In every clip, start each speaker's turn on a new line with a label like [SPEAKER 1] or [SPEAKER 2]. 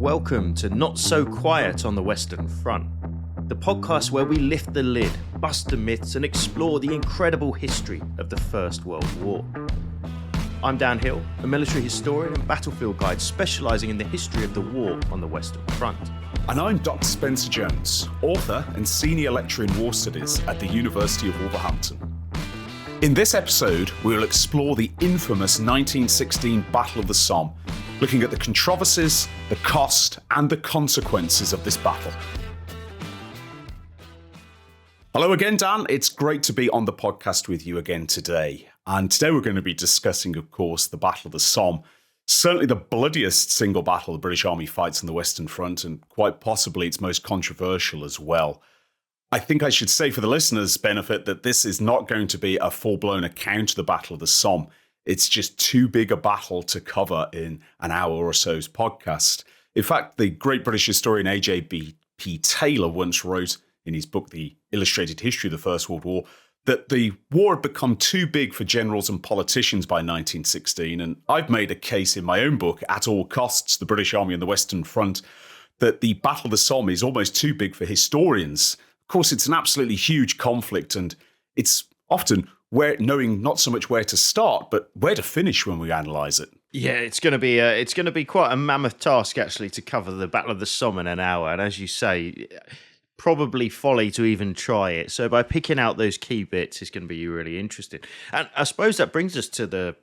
[SPEAKER 1] Welcome to Not So Quiet on the Western Front, the podcast where we lift the lid, bust the myths and explore the incredible history of the First World War. I'm Dan Hill, a military historian and battlefield guide specialising in the history of the war on the Western Front.
[SPEAKER 2] And I'm Dr. Spencer Jones, author and senior lecturer in war studies at the University of Wolverhampton. In this episode, we will explore the infamous 1916 Battle of the Somme, looking at the controversies, the cost, and the consequences of this battle. Hello again, Dan. It's great to be on the podcast with you again today. And today we're going to be discussing, of course, the Battle of the Somme. Certainly the bloodiest single battle the British Army fights on the Western Front, and quite possibly its most controversial as well. I think I should say for the listeners' benefit that this is not going to be a full-blown account of the Battle of the Somme. It's just too big a battle to cover in an hour or so's podcast. In fact, the great British historian A.J.B.P. Taylor once wrote in his book, The Illustrated History of the First World War, that the war had become too big for generals and politicians by 1916, and I've made a case in my own book, At All Costs, the British Army on the Western Front, that the Battle of the Somme is almost too big for historians. Of course, it's an absolutely huge conflict, and it's often knowing not so much where to start, but where to finish when we analyse it.
[SPEAKER 1] Yeah, it's going to be quite a mammoth task actually to cover the Battle of the Somme in an hour, and as you say, probably folly to even try it. So by picking out those key bits, it's going to be really interesting. And I suppose that brings us to the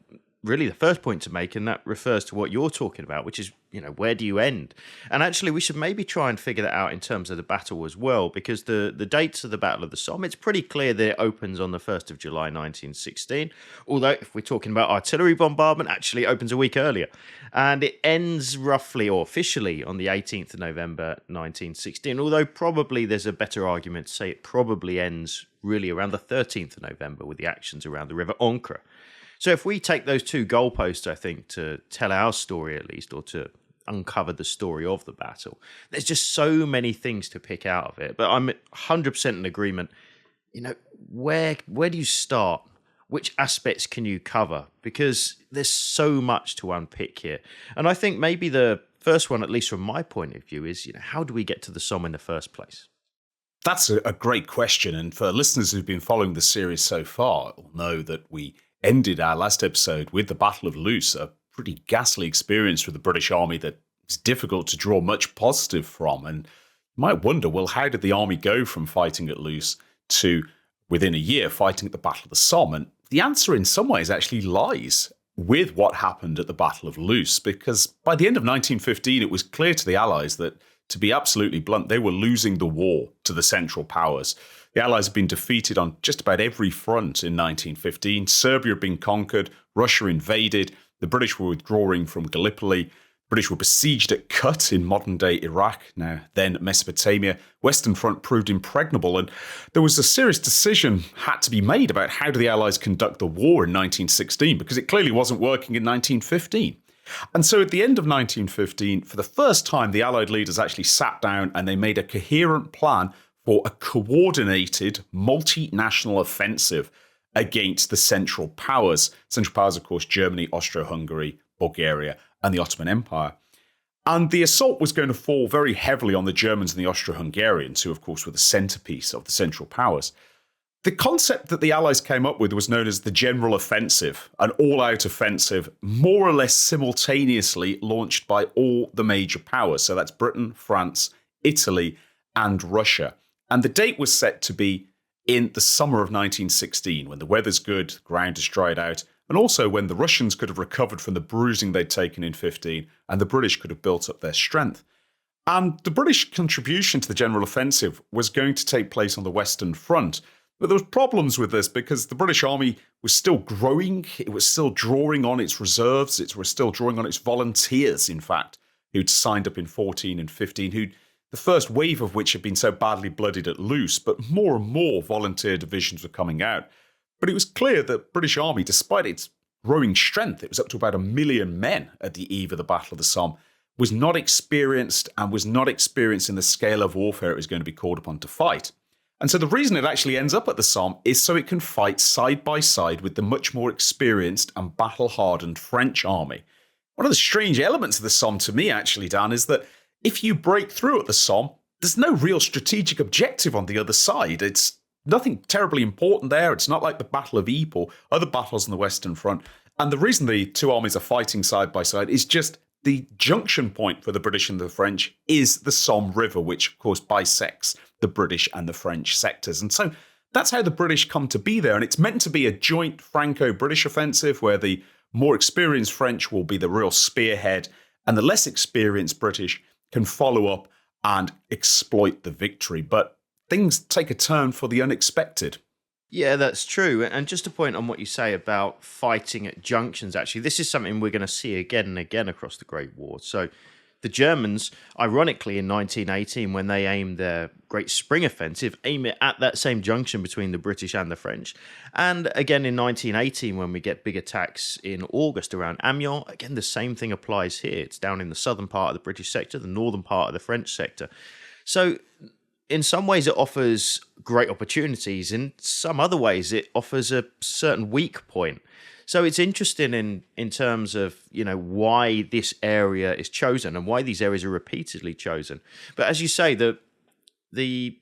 [SPEAKER 1] first point to make, and that refers to what you're talking about, which is, where do you end? And actually, we should maybe try and figure that out in terms of the battle as well, because the dates of the Battle of the Somme, it's pretty clear that it opens on the 1st of July 1916, although if we're talking about artillery bombardment, actually it opens a week earlier. And it ends roughly, or officially, on the 18th of November 1916, although probably there's a better argument to say it probably ends really around the 13th of November with the actions around the River Ancre. So if we take those two goalposts, I think, to tell our story at least, or to uncover the story of the battle, there's just so many things to pick out of it. But I'm 100% in agreement. Where do you start? Which aspects can you cover? Because there's so much to unpick here. And I think maybe the first one, at least from my point of view, is, how do we get to the Somme in the first place?
[SPEAKER 2] That's a great question. And for listeners who've been following the series so far, will know that we ended our last episode with the Battle of Loos, a pretty ghastly experience for the British Army that it's difficult to draw much positive from. And you might wonder, well, how did the army go from fighting at Loos to, within a year, fighting at the Battle of the Somme? And the answer in some ways actually lies with what happened at the Battle of Loos, because by the end of 1915, it was clear to the Allies that, to be absolutely blunt, they were losing the war to the Central Powers. The Allies had been defeated on just about every front in 1915. Serbia had been conquered, Russia invaded, the British were withdrawing from Gallipoli, British were besieged at Kut in modern-day Iraq, now then Mesopotamia. Western Front proved impregnable, and there was a serious decision had to be made about how do the Allies conduct the war in 1916, because it clearly wasn't working in 1915. And so at the end of 1915, for the first time, the Allied leaders actually sat down and they made a coherent plan for a coordinated multinational offensive against the Central Powers. Central Powers, of course, Germany, Austro-Hungary, Bulgaria, and the Ottoman Empire. And the assault was going to fall very heavily on the Germans and the Austro-Hungarians, who, of course, were the centerpiece of the Central Powers. The concept that the Allies came up with was known as the General Offensive, an all-out offensive, more or less simultaneously launched by all the major powers. So that's Britain, France, Italy, and Russia. And the date was set to be in the summer of 1916, when the weather's good, the ground is dried out, and also when the Russians could have recovered from the bruising they'd taken in 15, and the British could have built up their strength. And the British contribution to the General Offensive was going to take place on the Western Front. But there was problems with this because the British Army was still growing. It was still drawing on its reserves. It was still drawing on its volunteers, in fact, who'd signed up in 14 and 15, the first wave of which had been so badly bloodied at Loos, but more and more volunteer divisions were coming out. But it was clear that the British Army, despite its growing strength, it was up to about 1 million men at the eve of the Battle of the Somme, was not experienced in the scale of warfare it was going to be called upon to fight. And so the reason it actually ends up at the Somme is so it can fight side by side with the much more experienced and battle-hardened French army. One of the strange elements of the Somme to me, actually, Dan, is that if you break through at the Somme, there's no real strategic objective on the other side. It's nothing terribly important there. It's not like the Battle of Ypres or other battles on the Western Front. And the reason the two armies are fighting side by side is just the junction point for the British and the French is the Somme River, which, of course, bisects the British and the French sectors. And so that's how the British come to be there. And it's meant to be a joint Franco-British offensive where the more experienced French will be the real spearhead and the less experienced British can follow up and exploit the victory. But things take a turn for the unexpected.
[SPEAKER 1] Yeah, that's true. And just to point on what you say about fighting at junctions, actually, this is something we're going to see again and again across the Great War. So the Germans, ironically, in 1918, when they aimed their Great Spring Offensive, aim it at that same junction between the British and the French. And again in 1918, when we get big attacks in August around Amiens, again, the same thing applies here. It's down in the southern part of the British sector, the northern part of the French sector. So in some ways, it offers great opportunities. In some other ways, it offers a certain weak point. So it's interesting in terms of, why this area is chosen and why these areas are repeatedly chosen. But as you say, the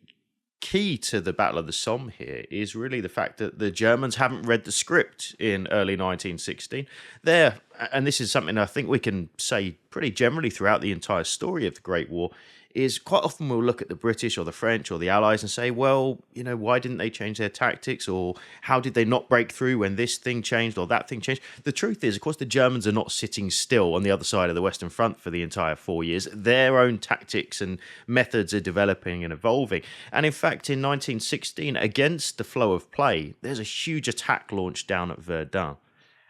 [SPEAKER 1] key to the Battle of the Somme here is really the fact that the Germans haven't read the script in early 1916. And this is something I think we can say pretty generally throughout the entire story of the Great War, is quite often we'll look at the British or the French or the Allies and say, well, why didn't they change their tactics, or how did they not break through when this thing changed or that thing changed? The truth is, of course, the Germans are not sitting still on the other side of the Western Front for the entire 4 years. Their own tactics and methods are developing and evolving. And in fact, in 1916, against the flow of play, there's a huge attack launched down at Verdun.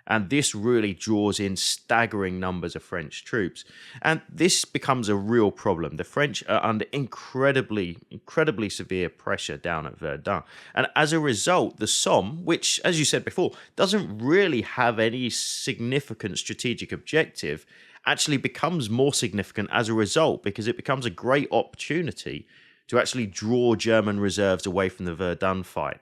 [SPEAKER 1] And this really draws in staggering numbers of French troops. And this becomes a real problem. The French are under incredibly severe pressure down at Verdun. And as a result, the Somme, which, as you said before, doesn't really have any significant strategic objective, actually becomes more significant as a result, because it becomes a great opportunity to actually draw German reserves away from the Verdun fight.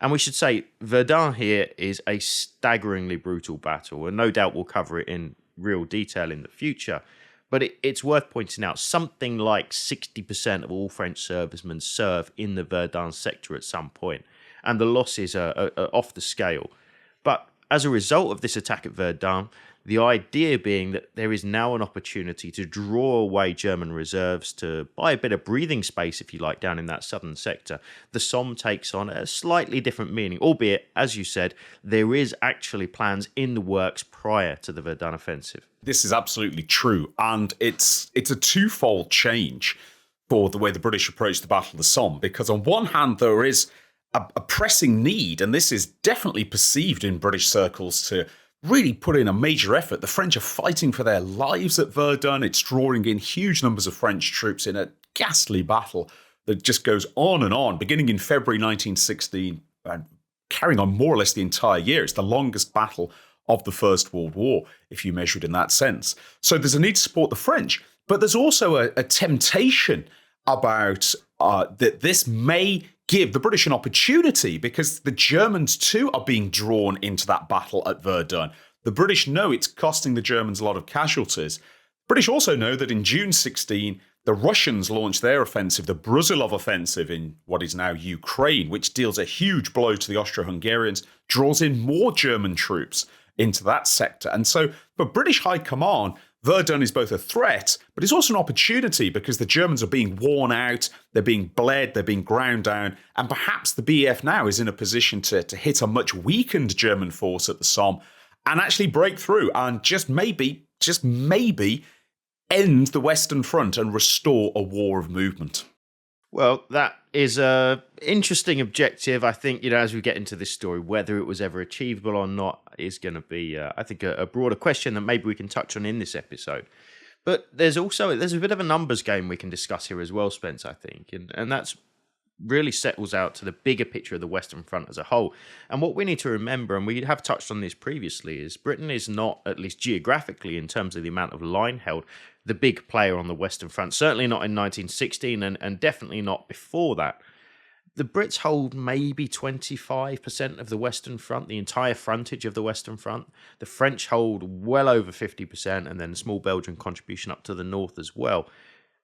[SPEAKER 1] And we should say, Verdun here is a staggeringly brutal battle, and no doubt we'll cover it in real detail in the future. But it's worth pointing out, something like 60% of all French servicemen serve in the Verdun sector at some point, and the losses are off the scale. But as a result of this attack at Verdun, the idea being that there is now an opportunity to draw away German reserves to buy a bit of breathing space, if you like, down in that southern sector. The Somme takes on a slightly different meaning, albeit, as you said, there is actually plans in the works prior to the Verdun offensive.
[SPEAKER 2] This is absolutely true, and it's a twofold change for the way the British approach the Battle of the Somme, because on one hand, there is a pressing need, and this is definitely perceived in British circles, to really put in a major effort. The French are fighting for their lives at Verdun. It's drawing in huge numbers of French troops in a ghastly battle that just goes on, beginning in February 1916 and carrying on more or less the entire year. It's the longest battle of the First World War, if you measure it in that sense. So there's a need to support the French, but there's also a temptation about that this may give the British an opportunity, because the Germans too are being drawn into that battle at Verdun. The British know it's costing the Germans a lot of casualties. British also know that in June 16, the Russians launched their offensive, the Brusilov offensive in what is now Ukraine, which deals a huge blow to the Austro-Hungarians, draws in more German troops into that sector. And so for British High Command, Verdun is both a threat, but it's also an opportunity, because the Germans are being worn out, they're being bled, they're being ground down, and perhaps the BEF now is in a position to hit a much weakened German force at the Somme and actually break through and just maybe end the Western Front and restore a war of movement.
[SPEAKER 1] Well, that is an interesting objective. I think, as we get into this story, whether it was ever achievable or not is going to be, I think, a broader question that maybe we can touch on in this episode. But there's a bit of a numbers game we can discuss here as well, Spence, I think. And that's really settles out to the bigger picture of the Western Front as a whole. And what we need to remember, and we have touched on this previously, is Britain is not, at least geographically, in terms of the amount of line held, the big player on the Western Front. Certainly not in 1916 and definitely not before that. The Brits hold maybe 25% of the Western Front, the entire frontage of the Western Front. The French hold well over 50%, and then a small Belgian contribution up to the north as well.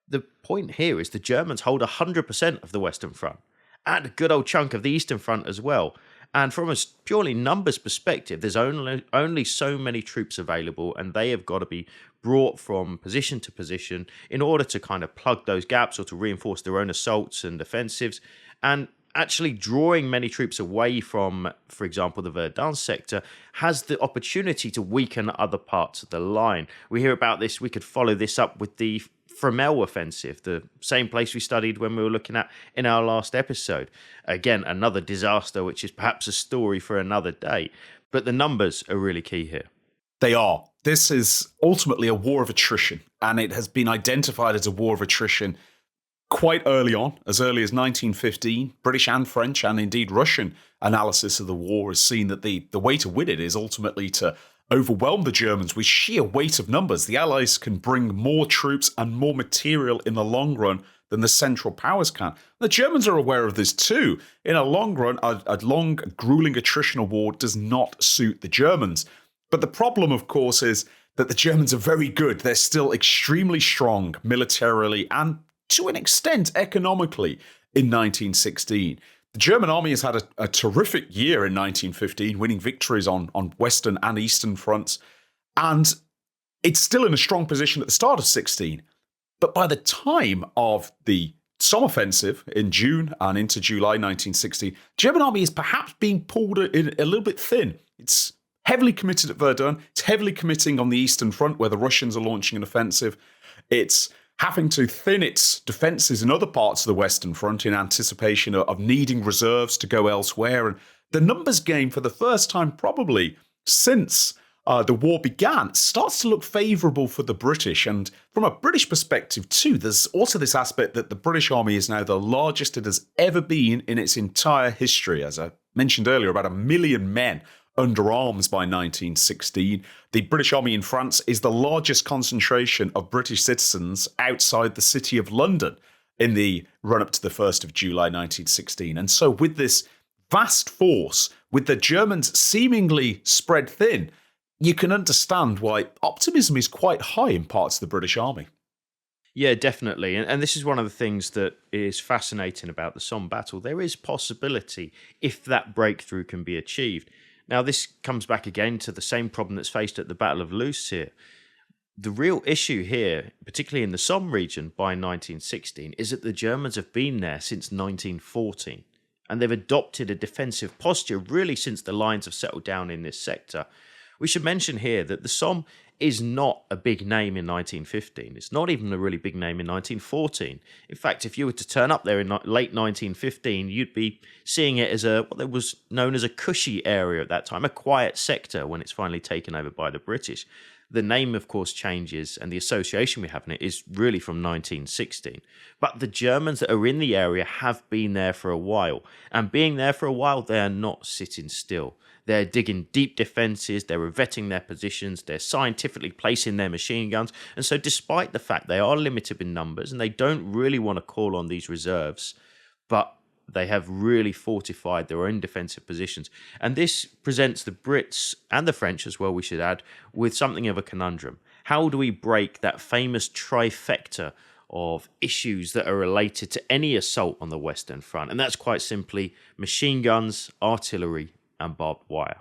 [SPEAKER 1] The point here is the Germans hold 100% of the Western Front and a good old chunk of the Eastern Front as well. And from a purely numbers perspective, there's only so many troops available, and they have got to be brought from position to position in order to kind of plug those gaps or to reinforce their own assaults and offensives. And actually drawing many troops away from, for example, the Verdun sector has the opportunity to weaken other parts of the line. We hear about this, we could follow this up with the Fromelles offensive, the same place we studied when we were looking at in our last episode. Again, another disaster, which is perhaps a story for another day. But the numbers are really key here.
[SPEAKER 2] They are. This is ultimately a war of attrition, and it has been identified as a war of attrition quite early on, as early as 1915. British and French, and indeed Russian analysis of the war has seen that the way to win it is ultimately to overwhelm the Germans with sheer weight of numbers. The Allies can bring more troops and more material in the long run than the Central Powers can. The Germans are aware of this too. In a long run, a long, grueling attritional war does not suit the Germans. But the problem, of course, is that the Germans are very good. They're still extremely strong militarily and, to an extent, economically in 1916. The German army has had a terrific year in 1915, winning victories on Western and Eastern fronts, and it's still in a strong position at the start of 16. But by the time of the Somme offensive in June and into July 1916, the German army is perhaps being pulled in a little bit thin. It's heavily committed at Verdun. It's heavily committing on the Eastern Front, where the Russians are launching an offensive. It's having to thin its defences in other parts of the Western Front in anticipation of needing reserves to go elsewhere. And the numbers game, for the first time probably since the war began, starts to look favourable for the British. And from a British perspective too, there's also this aspect that the British army is now the largest it has ever been in its entire history. As I mentioned earlier, about 1 million men under arms by 1916. The British Army in France is the largest concentration of British citizens outside the city of London in the run-up to the 1st of July 1916. And so with this vast force, with the Germans seemingly spread thin, you can understand why optimism is quite high in parts of the British Army.
[SPEAKER 1] Yeah, definitely. And this is one of the things that is fascinating about the Somme battle. There is possibility if that breakthrough can be achieved. Now, this comes back again to the same problem that's faced at the Battle of Loos here. The real issue here, particularly in the Somme region by 1916, is that the Germans have been there since 1914, and they've adopted a defensive posture really since the lines have settled down in this sector. We should mention here that the Somme is not a big name in 1915. It's not even a really big name in 1914. In fact, if you were to turn up there in late 1915, you'd be seeing it as what was known as a cushy area at that time, a quiet sector when it's finally taken over by the British. The name, of course, changes, and the association we have in it is really from 1916. But the Germans that are in the area have been there for a while, and being there for a while, they are not sitting still. They're digging deep defences, they're revetting their positions, they're scientifically placing their machine guns. And so despite the fact they are limited in numbers and they don't really want to call on these reserves, but they have really fortified their own defensive positions. And this presents the Brits and the French as well, we should add, with something of a conundrum. How do we break that famous trifecta of issues that are related to any assault on the Western Front? And that's quite simply machine guns, artillery, and barbed wire.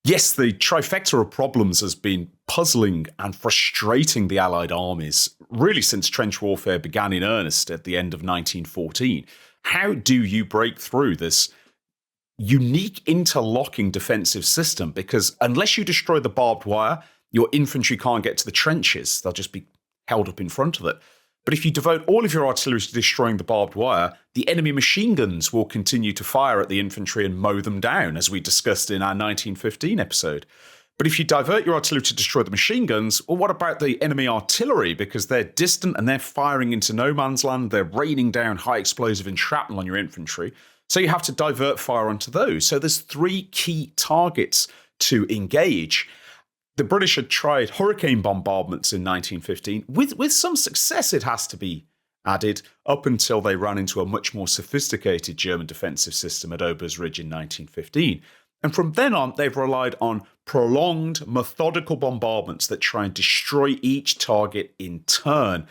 [SPEAKER 2] Yes, the trifecta of problems has been puzzling and frustrating the Allied armies really since trench warfare began in earnest at the end of 1914. How do you break through this unique interlocking defensive system? Because unless you destroy the barbed wire, your infantry can't get to the trenches. They'll just be held up in front of it. But if you devote all of your artillery to destroying the barbed wire, the enemy machine guns will continue to fire at the infantry and mow them down, as we discussed in our 1915 episode. But if you divert your artillery to destroy the machine guns, well, what about the enemy artillery? Because they're distant and they're firing into no man's land. They're raining down high explosive and shrapnel on your infantry. So you have to divert fire onto those. So there's three key targets to engage. The British had tried hurricane bombardments in 1915, with some success, it has to be added, up until they ran into a much more sophisticated German defensive system at Ober's Ridge in 1915. And from then on, they've relied on prolonged, methodical bombardments that try and destroy each target in turn.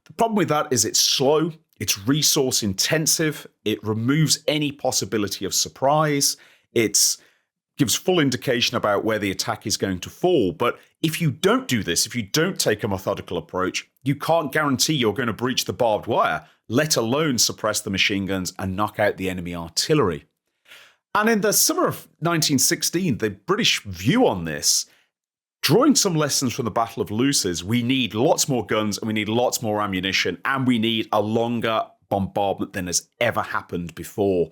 [SPEAKER 2] The problem with that is it's slow, it's resource intensive, it removes any possibility of surprise, it gives full indication about where the attack is going to fall. But if you don't do this, if you don't take a methodical approach, you can't guarantee you're going to breach the barbed wire, let alone suppress the machine guns and knock out the enemy artillery. And in the summer of 1916, the British view on this, drawing some lessons from the Battle of Loos, is we need lots more guns and we need lots more ammunition and we need a longer bombardment than has ever happened before.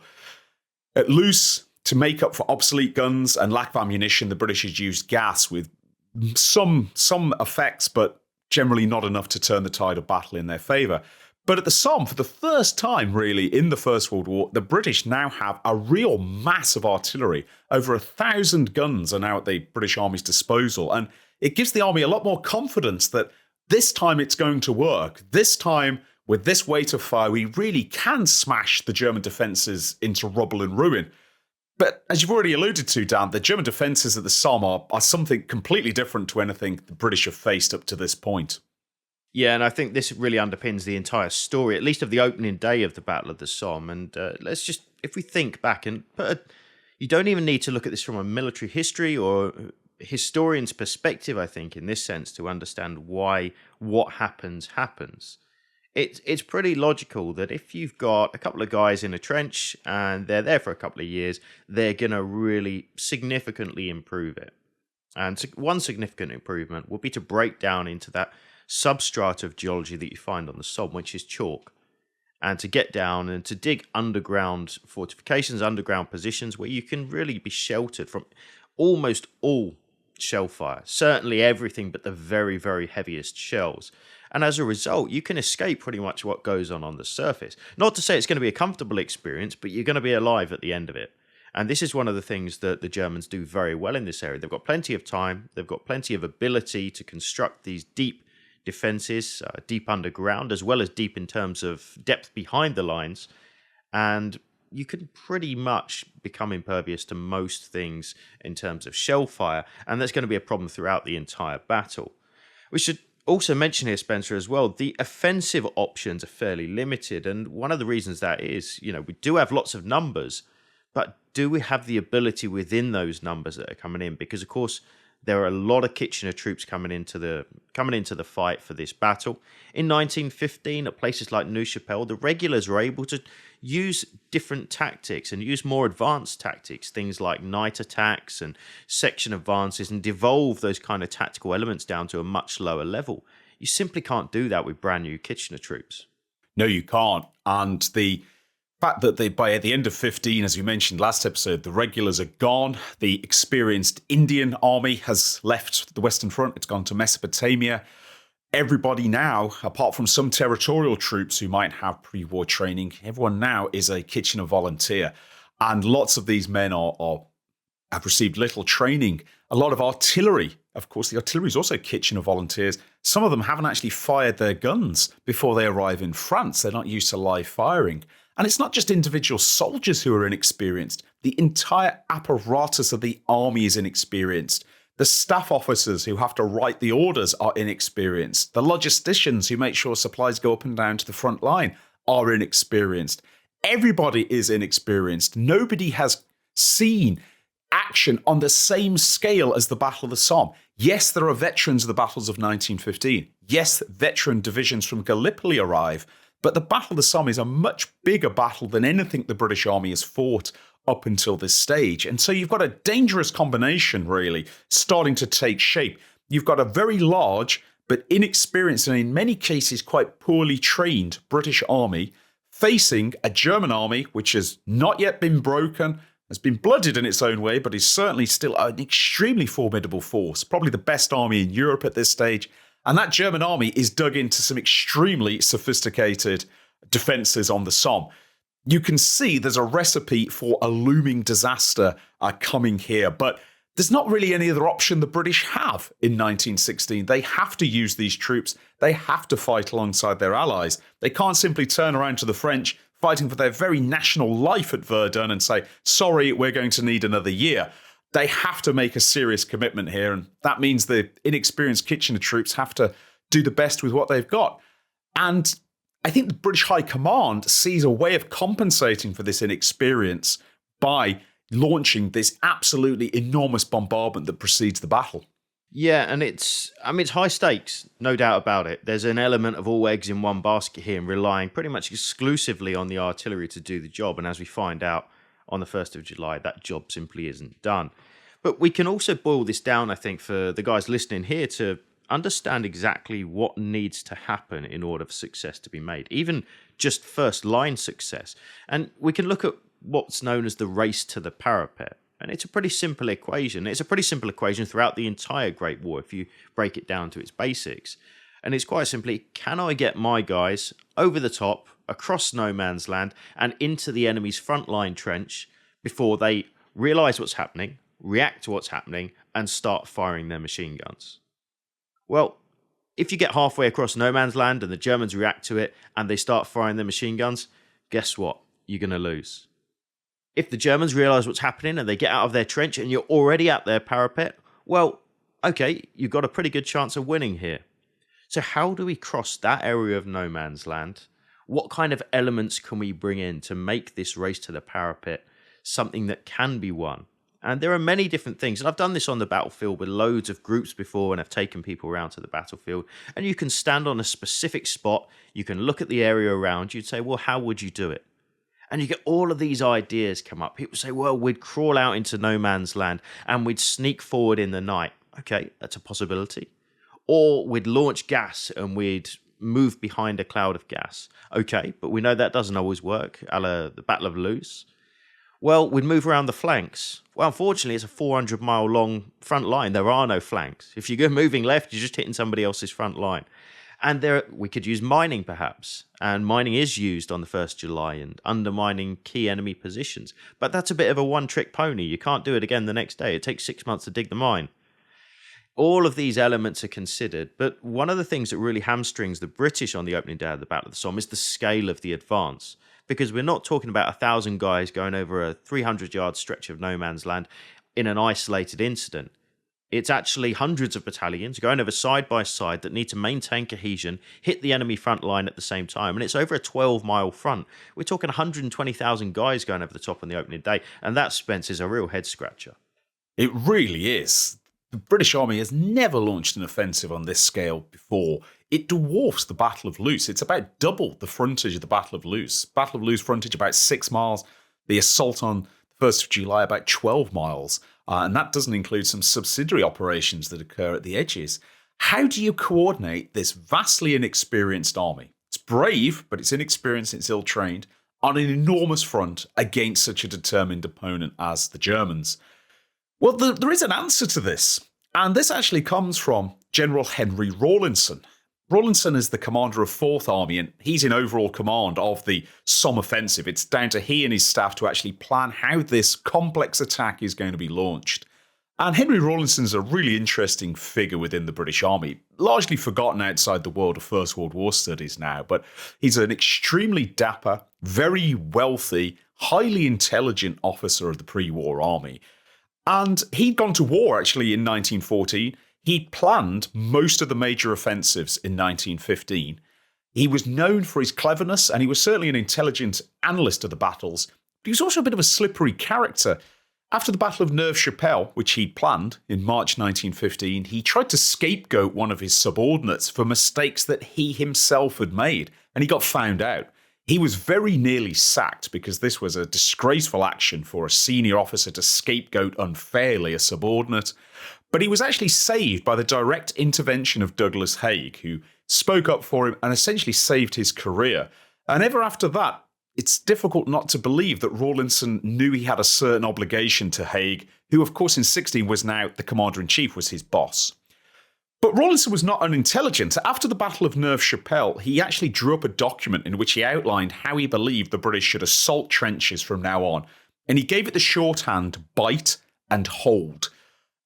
[SPEAKER 2] At Loos, to make up for obsolete guns and lack of ammunition, the British had used gas with some effects, but generally not enough to turn the tide of battle in their favour. But at the Somme, for the first time, really, in the First World War, the British now have a real mass of artillery. Over 1,000 guns are now at the British Army's disposal. And it gives the Army a lot more confidence that this time it's going to work. This time, with this weight of fire, we really can smash the German defences into rubble and ruin. But as you've already alluded to, Dan, the German defences at the Somme are something completely different to anything the British have faced up to this point.
[SPEAKER 1] Yeah, and I think this really underpins the entire story, at least of the opening day of the Battle of the Somme. And let's just, if we think back and you don't even need to look at this from a military history or historian's perspective, I think, in this sense, to understand why what happens. It's pretty logical that if you've got a couple of guys in a trench and they're there for a couple of years, they're going to really significantly improve it. And one significant improvement will be to break down into that substrata of geology that you find on the Somme, which is chalk, and to get down and to dig underground fortifications, underground positions where you can really be sheltered from almost all shell fire, certainly everything but the very, very heaviest shells. And as a result, you can escape pretty much what goes on the surface. Not to say it's going to be a comfortable experience, but you're going to be alive at the end of it. And this is one of the things that the Germans do very well in this area. They've got plenty of time. They've got plenty of ability to construct these deep defenses, deep underground, as well as deep in terms of depth behind the lines. And you can pretty much become impervious to most things in terms of shell fire. And that's going to be a problem throughout the entire battle. We should also mention here, Spencer, as well, the offensive options are fairly limited. And one of the reasons that is, we do have lots of numbers, but do we have the ability within those numbers that are coming in? Because, of course, there are a lot of Kitchener troops coming into the fight for this battle. In 1915, at places like Neuchâtel, the regulars were able to use different tactics and use more advanced tactics, things like night attacks and section advances, and devolve those kind of tactical elements down to a much lower level. You simply can't do that with brand new Kitchener troops.
[SPEAKER 2] No, you can't. And the fact that by the end of 15, as you mentioned last episode, the regulars are gone. The experienced Indian army has left the Western Front. It's gone to Mesopotamia. Everybody now, apart from some territorial troops who might have pre-war training, everyone now is a Kitchener volunteer. And lots of these men have received little training. A lot of artillery, of course, the artillery is also Kitchener volunteers. Some of them haven't actually fired their guns before they arrive in France. They're not used to live firing. And it's not just individual soldiers who are inexperienced. The entire apparatus of the army is inexperienced. The staff officers who have to write the orders are inexperienced. The logisticians who make sure supplies go up and down to the front line are inexperienced. Everybody is inexperienced. Nobody has seen action on the same scale as the Battle of the Somme. Yes, there are veterans of the battles of 1915. Yes, veteran divisions from Gallipoli arrive. But the Battle of the Somme is a much bigger battle than anything the British Army has fought up until this stage. And so you've got a dangerous combination, really, starting to take shape. You've got a very large but inexperienced and in many cases quite poorly trained British army facing a German army which has not yet been broken, has been blooded in its own way, but is certainly still an extremely formidable force, probably the best army in Europe at this stage. And that German army is dug into some extremely sophisticated defences on the Somme. You can see there's a recipe for a looming disaster coming here, but there's not really any other option the British have in 1916. They have to use these troops. They have to fight alongside their allies. They can't simply turn around to the French, fighting for their very national life at Verdun and say, sorry, we're going to need another year. They have to make a serious commitment here, and that means the inexperienced Kitchener troops have to do the best with what they've got. And I think the British High Command sees a way of compensating for this inexperience by launching this absolutely enormous bombardment that precedes the battle.
[SPEAKER 1] Yeah, and it's high stakes, no doubt about it. There's an element of all eggs in one basket here and relying pretty much exclusively on the artillery to do the job. And as we find out on the 1st of July, that job simply isn't done. But we can also boil this down, I think, for the guys listening here to understand exactly what needs to happen in order for success to be made, even just first line success. And we can look at what's known as the race to the parapet. And it's a pretty simple equation. It's a pretty simple equation throughout the entire Great War if you break it down to its basics. And it's quite simply, can I get my guys over the top, across no man's land, and into the enemy's frontline trench before they realise what's happening, react to what's happening, and start firing their machine guns? Well, if you get halfway across no man's land and the Germans react to it and they start firing their machine guns, guess what? You're going to lose. If the Germans realise what's happening and they get out of their trench and you're already at their parapet, well, okay, you've got a pretty good chance of winning here. So how do we cross that area of no man's land? What kind of elements can we bring in to make this race to the parapet something that can be won? And there are many different things. And I've done this on the battlefield with loads of groups before, and I've taken people around to the battlefield. And you can stand on a specific spot. You can look at the area around you and say, well, how would you do it? And you get all of these ideas come up. People say, well, we'd crawl out into no man's land and we'd sneak forward in the night. Okay, that's a possibility. Or we'd launch gas and we'd move behind a cloud of gas. Okay, but we know that doesn't always work, a la the Battle of Loos. Well, we'd move around the flanks. Well, unfortunately, it's a 400-mile long front line. There are no flanks. If you go moving left, you're just hitting somebody else's front line. And we could use mining, perhaps. And mining is used on the 1st July and undermining key enemy positions. But that's a bit of a one-trick pony. You can't do it again the next day. It takes 6 months to dig the mine. All of these elements are considered. But one of the things that really hamstrings the British on the opening day of the Battle of the Somme is the scale of the advance. Because we're not talking about 1,000 guys going over a 300-yard stretch of no man's land in an isolated incident. It's actually hundreds of battalions going over side by side that need to maintain cohesion, hit the enemy front line at the same time. And it's over a 12-mile front. We're talking 120,000 guys going over the top on the opening day. And that, Spence, is a real head-scratcher.
[SPEAKER 2] It really is. The British Army has never launched an offensive on this scale before. It dwarfs the Battle of Loos. It's about double the frontage of the Battle of Loos. Battle of Loos frontage about 6 miles. The assault on the 1st of July about 12 miles. And that doesn't include some subsidiary operations that occur at the edges. How do you coordinate this vastly inexperienced army? It's brave, but it's inexperienced, it's ill-trained, on an enormous front against such a determined opponent as the Germans. Well, there is an answer to this, and this actually comes from General Henry Rollinson. Rollinson is the commander of 4th Army, and he's in overall command of the Somme offensive. It's down to he and his staff to actually plan how this complex attack is going to be launched. And Henry Rollinson's a really interesting figure within the British Army, largely forgotten outside the world of First World War studies now, but he's an extremely dapper, very wealthy, highly intelligent officer of the pre-war army. And he'd gone to war, actually, in 1914. He'd planned most of the major offensives in 1915. He was known for his cleverness, and he was certainly an intelligent analyst of the battles. But he was also a bit of a slippery character. After the Battle of Neuve-Chapelle, which he'd planned in March 1915, he tried to scapegoat one of his subordinates for mistakes that he himself had made, and he got found out. He was very nearly sacked because this was a disgraceful action for a senior officer to scapegoat unfairly a subordinate. But he was actually saved by the direct intervention of Douglas Haig, who spoke up for him and essentially saved his career. And ever after that, it's difficult not to believe that Rollinson knew he had a certain obligation to Haig, who of course in 16 was now the commander-in-chief, was his boss. But Rollinson was not unintelligent. After the Battle of Neuve-Chapelle, he actually drew up a document in which he outlined how he believed the British should assault trenches from now on. And he gave it the shorthand, bite and hold.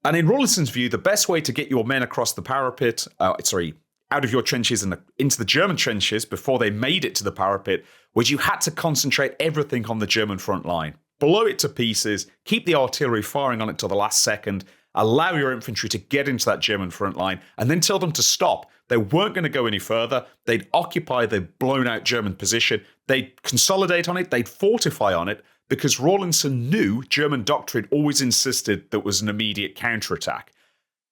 [SPEAKER 2] And in Rollinson's view, the best way to get your men across the parapet, out of your trenches and into the German trenches before they made it to the parapet was you had to concentrate everything on the German front line. Blow it to pieces, keep the artillery firing on it till the last second, allow your infantry to get into that German front line, and then tell them to stop. They weren't going to go any further. They'd occupy the blown-out German position. They'd consolidate on it. They'd fortify on it, because Rollinson knew German doctrine always insisted there was an immediate counterattack.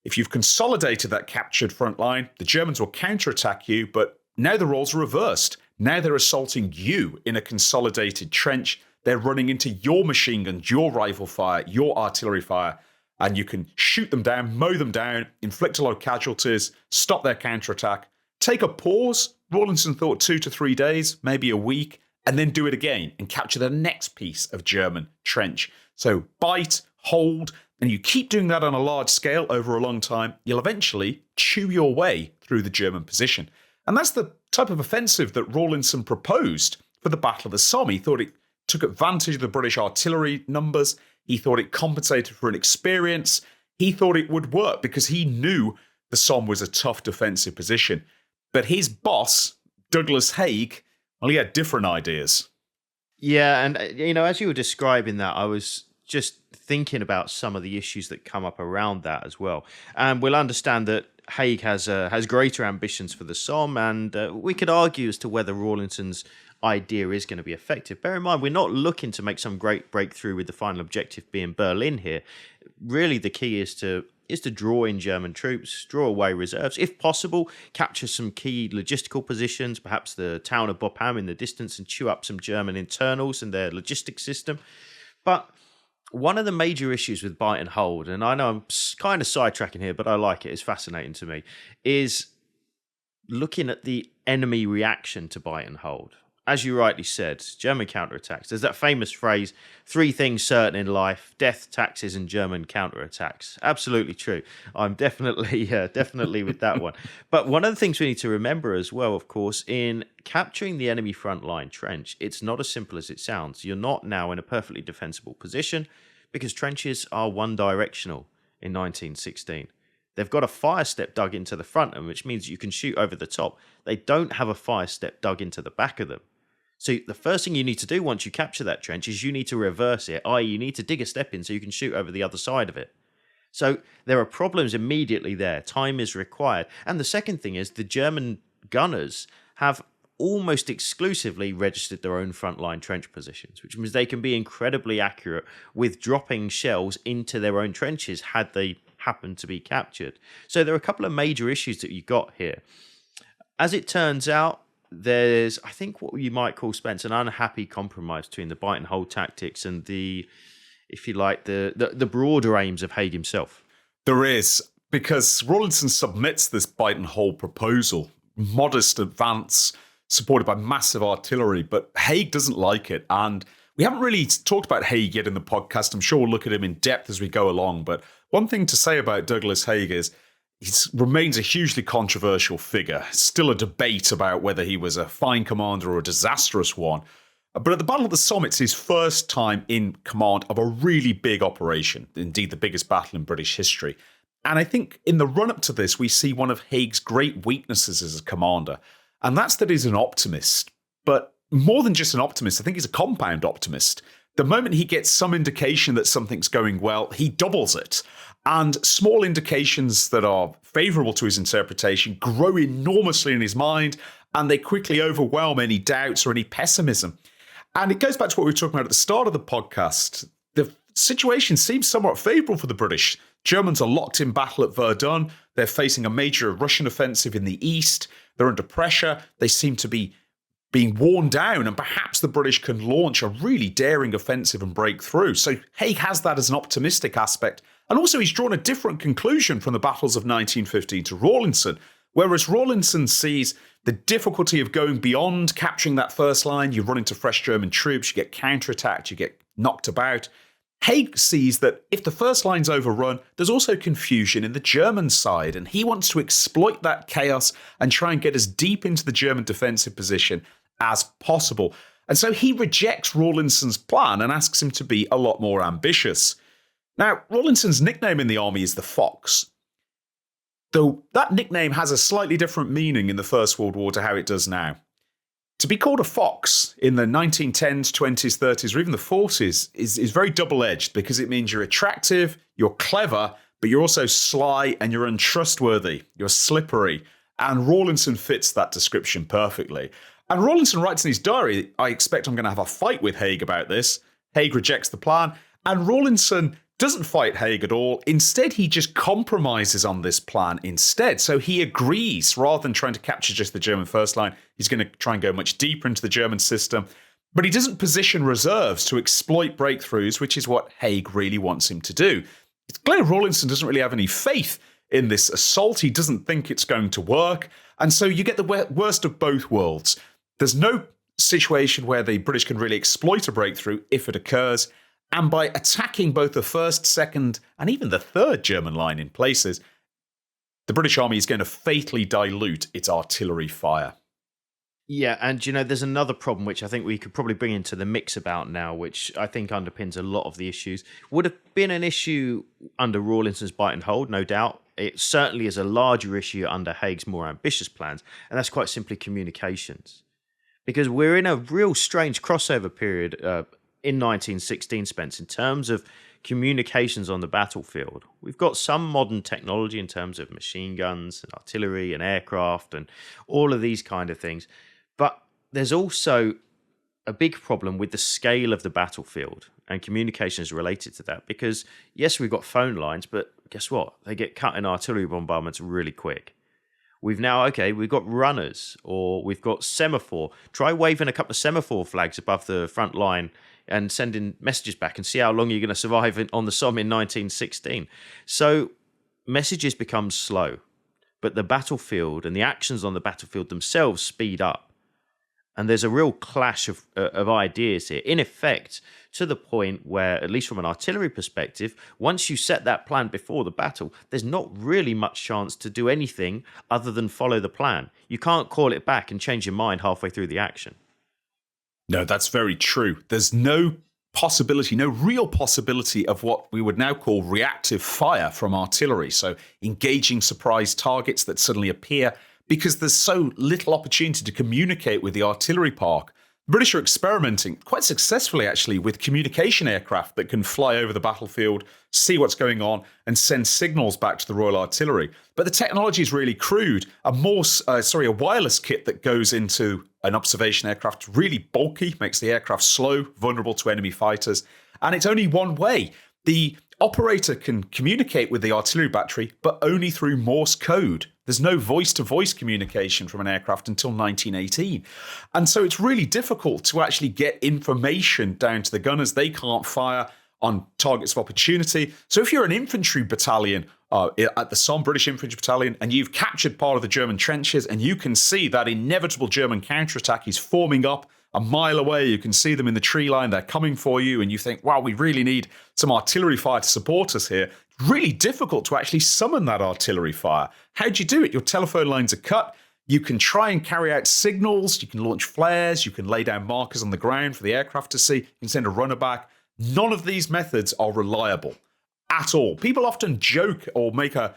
[SPEAKER 2] If you've consolidated that captured front line, the Germans will counterattack you, but now the roles are reversed. Now they're assaulting you in a consolidated trench. They're running into your machine guns, your rifle fire, your artillery fire, and you can shoot them down, mow them down, inflict a lot of casualties, stop their counterattack, take a pause. Rollinson thought 2 to 3 days, maybe a week, and then do it again and capture the next piece of German trench. So bite, hold, and you keep doing that on a large scale over a long time, you'll eventually chew your way through the German position. And that's the type of offensive that Rollinson proposed for the Battle of the Somme. He thought it took advantage of the British artillery numbers. He thought it compensated for inexperience. He thought it would work because he knew the Somme was a tough defensive position. But his boss, Douglas Haig, well, he had different ideas.
[SPEAKER 1] Yeah, and as you were describing that, I was just thinking about some of the issues that come up around that as well. And we'll understand that Haig has greater ambitions for the Somme, and we could argue as to whether Rollinson's idea is going to be effective. Bear in mind, we're not looking to make some great breakthrough with the final objective being Berlin here. Really, the key is to draw in German troops, draw away reserves, if possible, capture some key logistical positions, perhaps the town of Bopham in the distance, and chew up some German internals and their logistics system. But one of the major issues with bite and hold, and I know I'm kind of sidetracking here, but I like it, it's fascinating to me, is looking at the enemy reaction to bite and hold. As you rightly said, German counterattacks. There's that famous phrase, 3 things certain in life: death, taxes, and German counterattacks. Absolutely true. I'm definitely with that one. But one of the things we need to remember as well, of course, in capturing the enemy frontline trench, it's not as simple as it sounds. You're not now in a perfectly defensible position because trenches are one-directional in 1916. They've got a fire step dug into the front of them, which means you can shoot over the top. They don't have a fire step dug into the back of them. So the first thing you need to do once you capture that trench is you need to reverse it, i.e. you need to dig a step in so you can shoot over the other side of it. So there are problems immediately there. Time is required. And the second thing is the German gunners have almost exclusively registered their own frontline trench positions, which means they can be incredibly accurate with dropping shells into their own trenches had they happen to be captured. So there are a couple of major issues that you got here. As it turns out, there's, I think, what you might call, Spence, an unhappy compromise between the bite and hold tactics and the, if you like, the broader aims of Haig himself.
[SPEAKER 2] There is, because Rollinson submits this bite and hold proposal, modest advance supported by massive artillery, but Haig doesn't like it. And we haven't really talked about Haig yet in the podcast. I'm sure we'll look at him in depth as we go along. But one thing to say about Douglas Haig is he remains a hugely controversial figure. Still a debate about whether he was a fine commander or a disastrous one. But at the Battle of the Somme, it's his first time in command of a really big operation, indeed the biggest battle in British history. And I think in the run-up to this, we see one of Haig's great weaknesses as a commander, and that's that he's an optimist. But more than just an optimist, I think he's a compound optimist. The moment he gets some indication that something's going well, he doubles it. And small indications that are favourable to his interpretation grow enormously in his mind, and they quickly overwhelm any doubts or any pessimism. And it goes back to what we were talking about at the start of the podcast. The situation seems somewhat favourable for the British. Germans are locked in battle at Verdun. They're facing a major Russian offensive in the east. They're under pressure. They seem to be being worn down, and perhaps the British can launch a really daring offensive and break through. So Haig has that as an optimistic aspect. And also he's drawn a different conclusion from the battles of 1915 to Rollinson, whereas Rollinson sees the difficulty of going beyond capturing that first line. You run into fresh German troops, you get counterattacked, you get knocked about. Haig sees that if the first line's overrun, there's also confusion in the German side, and he wants to exploit that chaos and try and get as deep into the German defensive position as possible. And so he rejects Rollinson's plan and asks him to be a lot more ambitious. Now, Rollinson's nickname in the army is the Fox. Though that nickname has a slightly different meaning in the First World War to how it does now. To be called a fox in the 1910s, 20s, 30s, or even the 40s is very double-edged because it means you're attractive, you're clever, but you're also sly and you're untrustworthy. You're slippery. And Rollinson fits that description perfectly. And Rollinson writes in his diary, I expect I'm going to have a fight with Haig about this. Haig rejects the plan. And Rollinson doesn't fight Haig at all. Instead, he just compromises on this plan instead. So he agrees, rather than trying to capture just the German first line, he's going to try and go much deeper into the German system. But he doesn't position reserves to exploit breakthroughs, which is what Haig really wants him to do. It's clear Rollinson doesn't really have any faith in this assault. He doesn't think it's going to work. And so you get the worst of both worlds. There's no situation where the British can really exploit a breakthrough if it occurs. And by attacking both the first, second, and even the third German line in places, the British Army is going to fatally dilute its artillery fire.
[SPEAKER 1] Yeah, and there's another problem which I think we could probably bring into the mix about now, which I think underpins a lot of the issues. Would have been an issue under Rawlinson's bite and hold, no doubt. It certainly is a larger issue under Haig's more ambitious plans, and that's quite simply communications. Because we're in a real strange crossover period in 1916, Spence, in terms of communications on the battlefield. We've got some modern technology in terms of machine guns and artillery and aircraft and all of these kind of things. But there's also a big problem with the scale of the battlefield and communications related to that. Because, yes, we've got phone lines, but guess what? They get cut in artillery bombardments really quick. We've got runners, or we've got semaphore. Try waving a couple of semaphore flags above the front line and sending messages back and see how long you're going to survive on the Somme in 1916. So messages become slow, but the battlefield and the actions on the battlefield themselves speed up. And there's a real clash of ideas here, in effect, to the point where, at least from an artillery perspective, once you set that plan before the battle, there's not really much chance to do anything other than follow the plan. You can't call it back and change your mind halfway through the action.
[SPEAKER 2] No, that's very true. There's no real possibility of what we would now call reactive fire from artillery. So engaging surprise targets that suddenly appear, because there's so little opportunity to communicate with the artillery park. The British are experimenting quite successfully, actually, with communication aircraft that can fly over the battlefield, see what's going on, and send signals back to the Royal Artillery. But the technology is really crude. A wireless kit that goes into an observation aircraft, really bulky, makes the aircraft slow, vulnerable to enemy fighters. And it's only one way. The operator can communicate with the artillery battery, but only through Morse code. There's no voice-to-voice communication from an aircraft until 1918. And so it's really difficult to actually get information down to the gunners. They can't fire on targets of opportunity. So if you're an infantry battalion at the Somme, British Infantry Battalion, and you've captured part of the German trenches, and you can see that inevitable German counterattack is forming up a mile away, you can see them in the tree line, they're coming for you, and you think, wow, we really need some artillery fire to support us here. Really difficult to actually summon that artillery fire. How do you do it? Your telephone lines are cut. You can try and carry out signals. You can launch flares. You can lay down markers on the ground for the aircraft to see. You can send a runner back. None of these methods are reliable at all. People often joke or make a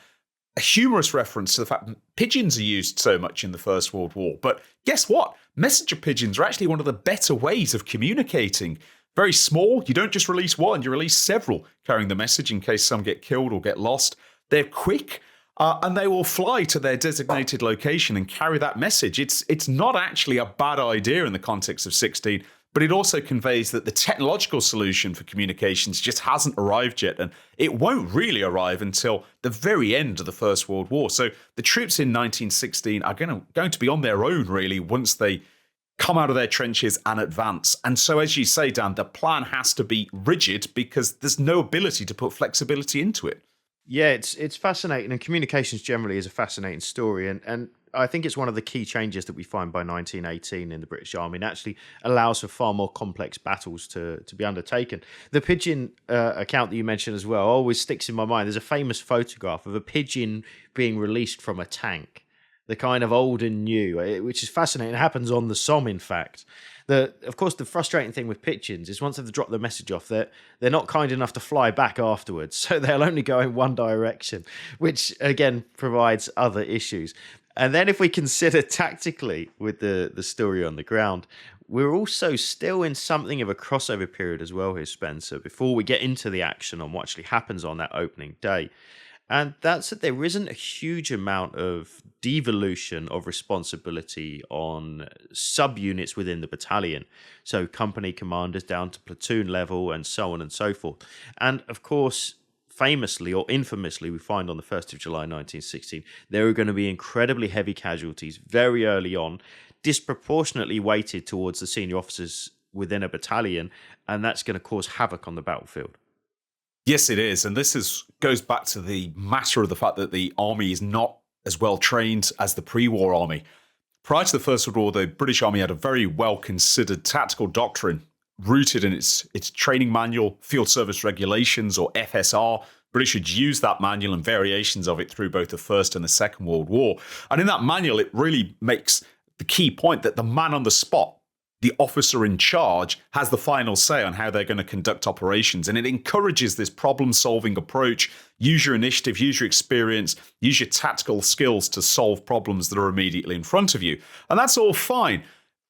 [SPEAKER 2] humorous reference to the fact that pigeons are used so much in the First World War. But guess what? Messenger pigeons are actually one of the better ways of communicating. Very small. You don't just release one, you release several carrying the message in case some get killed or get lost. They're quick, and they will fly to their designated location and carry that message. It's not actually a bad idea in the context of 16, but it also conveys that the technological solution for communications just hasn't arrived yet, and it won't really arrive until the very end of the First World War. So the troops in 1916 are going to be on their own, really, once they come out of their trenches and advance. And so, as you say, Dan, the plan has to be rigid because there's no ability to put flexibility into it.
[SPEAKER 1] Yeah, it's fascinating, and communications generally is a fascinating story, and I think it's one of the key changes that we find by 1918 in the British Army, and actually allows for far more complex battles to be undertaken. The pigeon account that you mentioned as well always sticks in my mind. There's a famous photograph of a pigeon being released from a tank the kind of old and new, which is fascinating. It happens on the Somme, in fact. Of course, the frustrating thing with pigeons is once they've dropped the message off, they're not kind enough to fly back afterwards. So they'll only go in one direction, which again provides other issues. And then if we consider tactically with the story on the ground, we're also still in something of a crossover period as well here, Spencer, before we get into the action on what actually happens on that opening day. And that's that there isn't a huge amount of devolution of responsibility on subunits within the battalion. So company commanders down to platoon level and so on and so forth. And of course, famously or infamously, we find on the 1st of July 1916, there are going to be incredibly heavy casualties very early on, disproportionately weighted towards the senior officers within a battalion, and that's going to cause havoc on the battlefield.
[SPEAKER 2] Yes, it is. And goes back to the matter of the fact that the army is not as well trained as the pre-war army. Prior to the First World War, the British Army had a very well-considered tactical doctrine rooted in its training manual, Field Service Regulations, or FSR. British had used that manual and variations of it through both the First and the Second World War. And in that manual, it really makes the key point that the man on the spot, the officer in charge, has the final say on how they're going to conduct operations. And it encourages this problem-solving approach. Use your initiative, use your experience, use your tactical skills to solve problems that are immediately in front of you. And that's all fine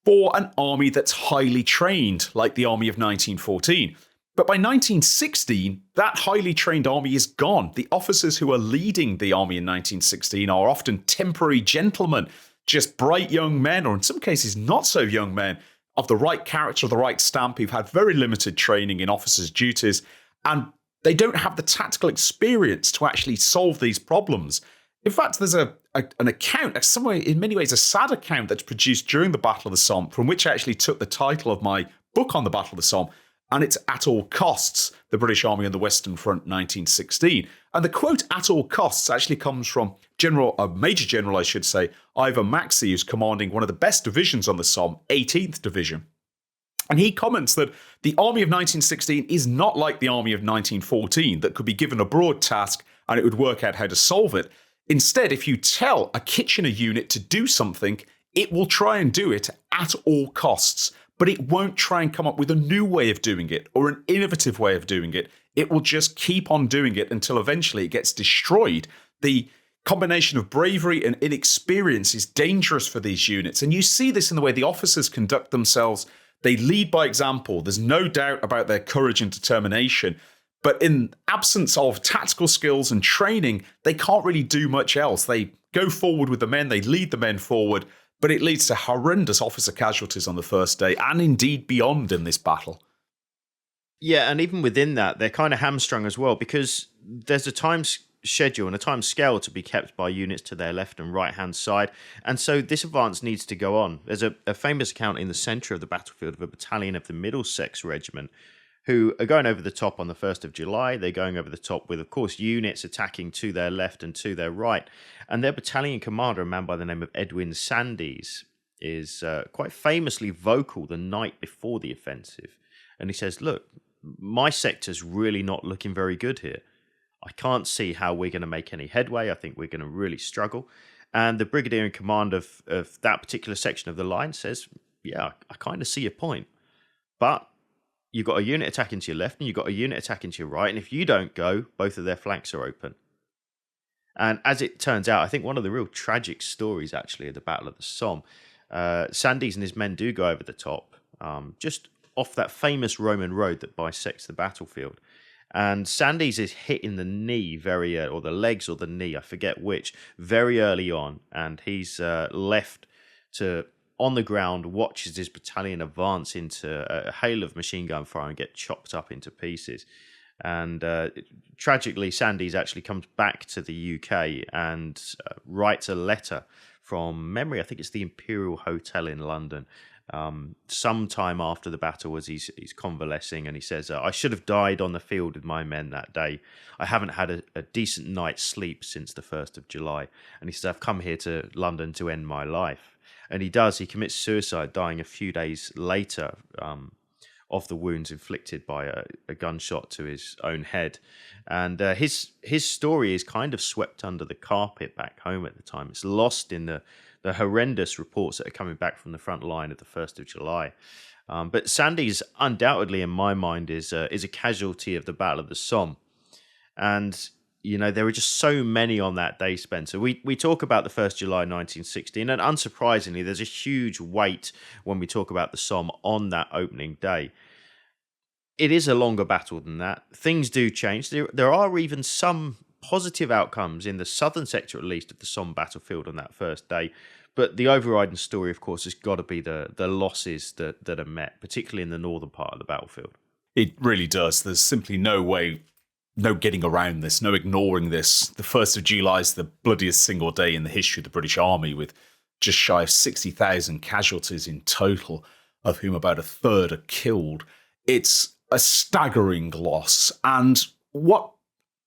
[SPEAKER 2] for an army that's highly trained, like the Army of 1914. But by 1916, that highly trained army is gone. The officers who are leading the army in 1916 are often temporary gentlemen, just bright young men, or in some cases not so young men, of the right character, of the right stamp, who've had very limited training in officers' duties, and they don't have the tactical experience to actually solve these problems. In fact, there's an account, in many ways a sad account, that's produced during the Battle of the Somme, from which I actually took the title of my book on the Battle of the Somme, and it's At All Costs, the British Army on the Western Front, 1916. And the quote, "at all costs," actually comes from Major General, I should say, Ivor Maxey, who's commanding one of the best divisions on the Somme, 18th Division. And he comments that the Army of 1916 is not like the Army of 1914 that could be given a broad task and it would work out how to solve it. Instead, if you tell a Kitchener unit to do something, it will try and do it at all costs. But it won't try and come up with a new way of doing it or an innovative way of doing it. It will just keep on doing it until eventually it gets destroyed. The combination of bravery and inexperience is dangerous for these units. And you see this in the way the officers conduct themselves. They lead by example. There's no doubt about their courage and determination. But in absence of tactical skills and training, they can't really do much else. They go forward with the men. They lead the men forward. But it leads to horrendous officer casualties on the first day, and indeed beyond in this battle.
[SPEAKER 1] Yeah, and even within that, they're kind of hamstrung as well, because there's a time schedule and a time scale to be kept by units to their left and right-hand side, and so this advance needs to go on. There's a famous account in the centre of the battlefield of a battalion of the Middlesex Regiment, who are going over the top on the 1st of July. They're going over the top with, of course, units attacking to their left and to their right. And their battalion commander, a man by the name of Edwin Sandys, is quite famously vocal the night before the offensive. And he says, look, my sector's really not looking very good here. I can't see how we're going to make any headway. I think we're going to really struggle. And the brigadier in command of that particular section of the line says, yeah, I kind of see your point. But you've got a unit attacking to your left and you've got a unit attacking to your right. And if you don't go, both of their flanks are open. And as it turns out, I think one of the real tragic stories, actually, of the Battle of the Somme, Sandys and his men do go over the top, just off that famous Roman road that bisects the battlefield. And Sandys is hit in the knee or the legs or the knee, I forget which, very early on. And he's left to, on the ground, watches his battalion advance into a hail of machine gun fire and get chopped up into pieces. And tragically, Sandys actually comes back to the UK and writes a letter from memory. I think it's the Imperial Hotel in London. Sometime after the battle, as he's convalescing, and he says, I should have died on the field with my men that day. I haven't had a decent night's sleep since the 1st of July. And he says, I've come here to London to end my life. And he does. He commits suicide, dying a few days later of the wounds inflicted by a gunshot to his own head. And his story is kind of swept under the carpet back home at the time. It's lost in the horrendous reports that are coming back from the front line of the 1st of July. But Sandy's undoubtedly, in my mind, is a casualty of the Battle of the Somme. And, there were just so many on that day, Spencer. We talk about the 1st July 1916, and unsurprisingly, there's a huge weight when we talk about the Somme on that opening day. It is a longer battle than that. Things do change. There are even some positive outcomes in the southern sector, at least, of the Somme battlefield on that first day. But the overriding story, of course, has got to be the losses that are met, particularly in the northern part of the battlefield.
[SPEAKER 2] It really does. There's simply no way, no getting around this, no ignoring this. The 1st of July is the bloodiest single day in the history of the British Army, with just shy of 60,000 casualties in total, of whom about a third are killed. It's a staggering loss. And what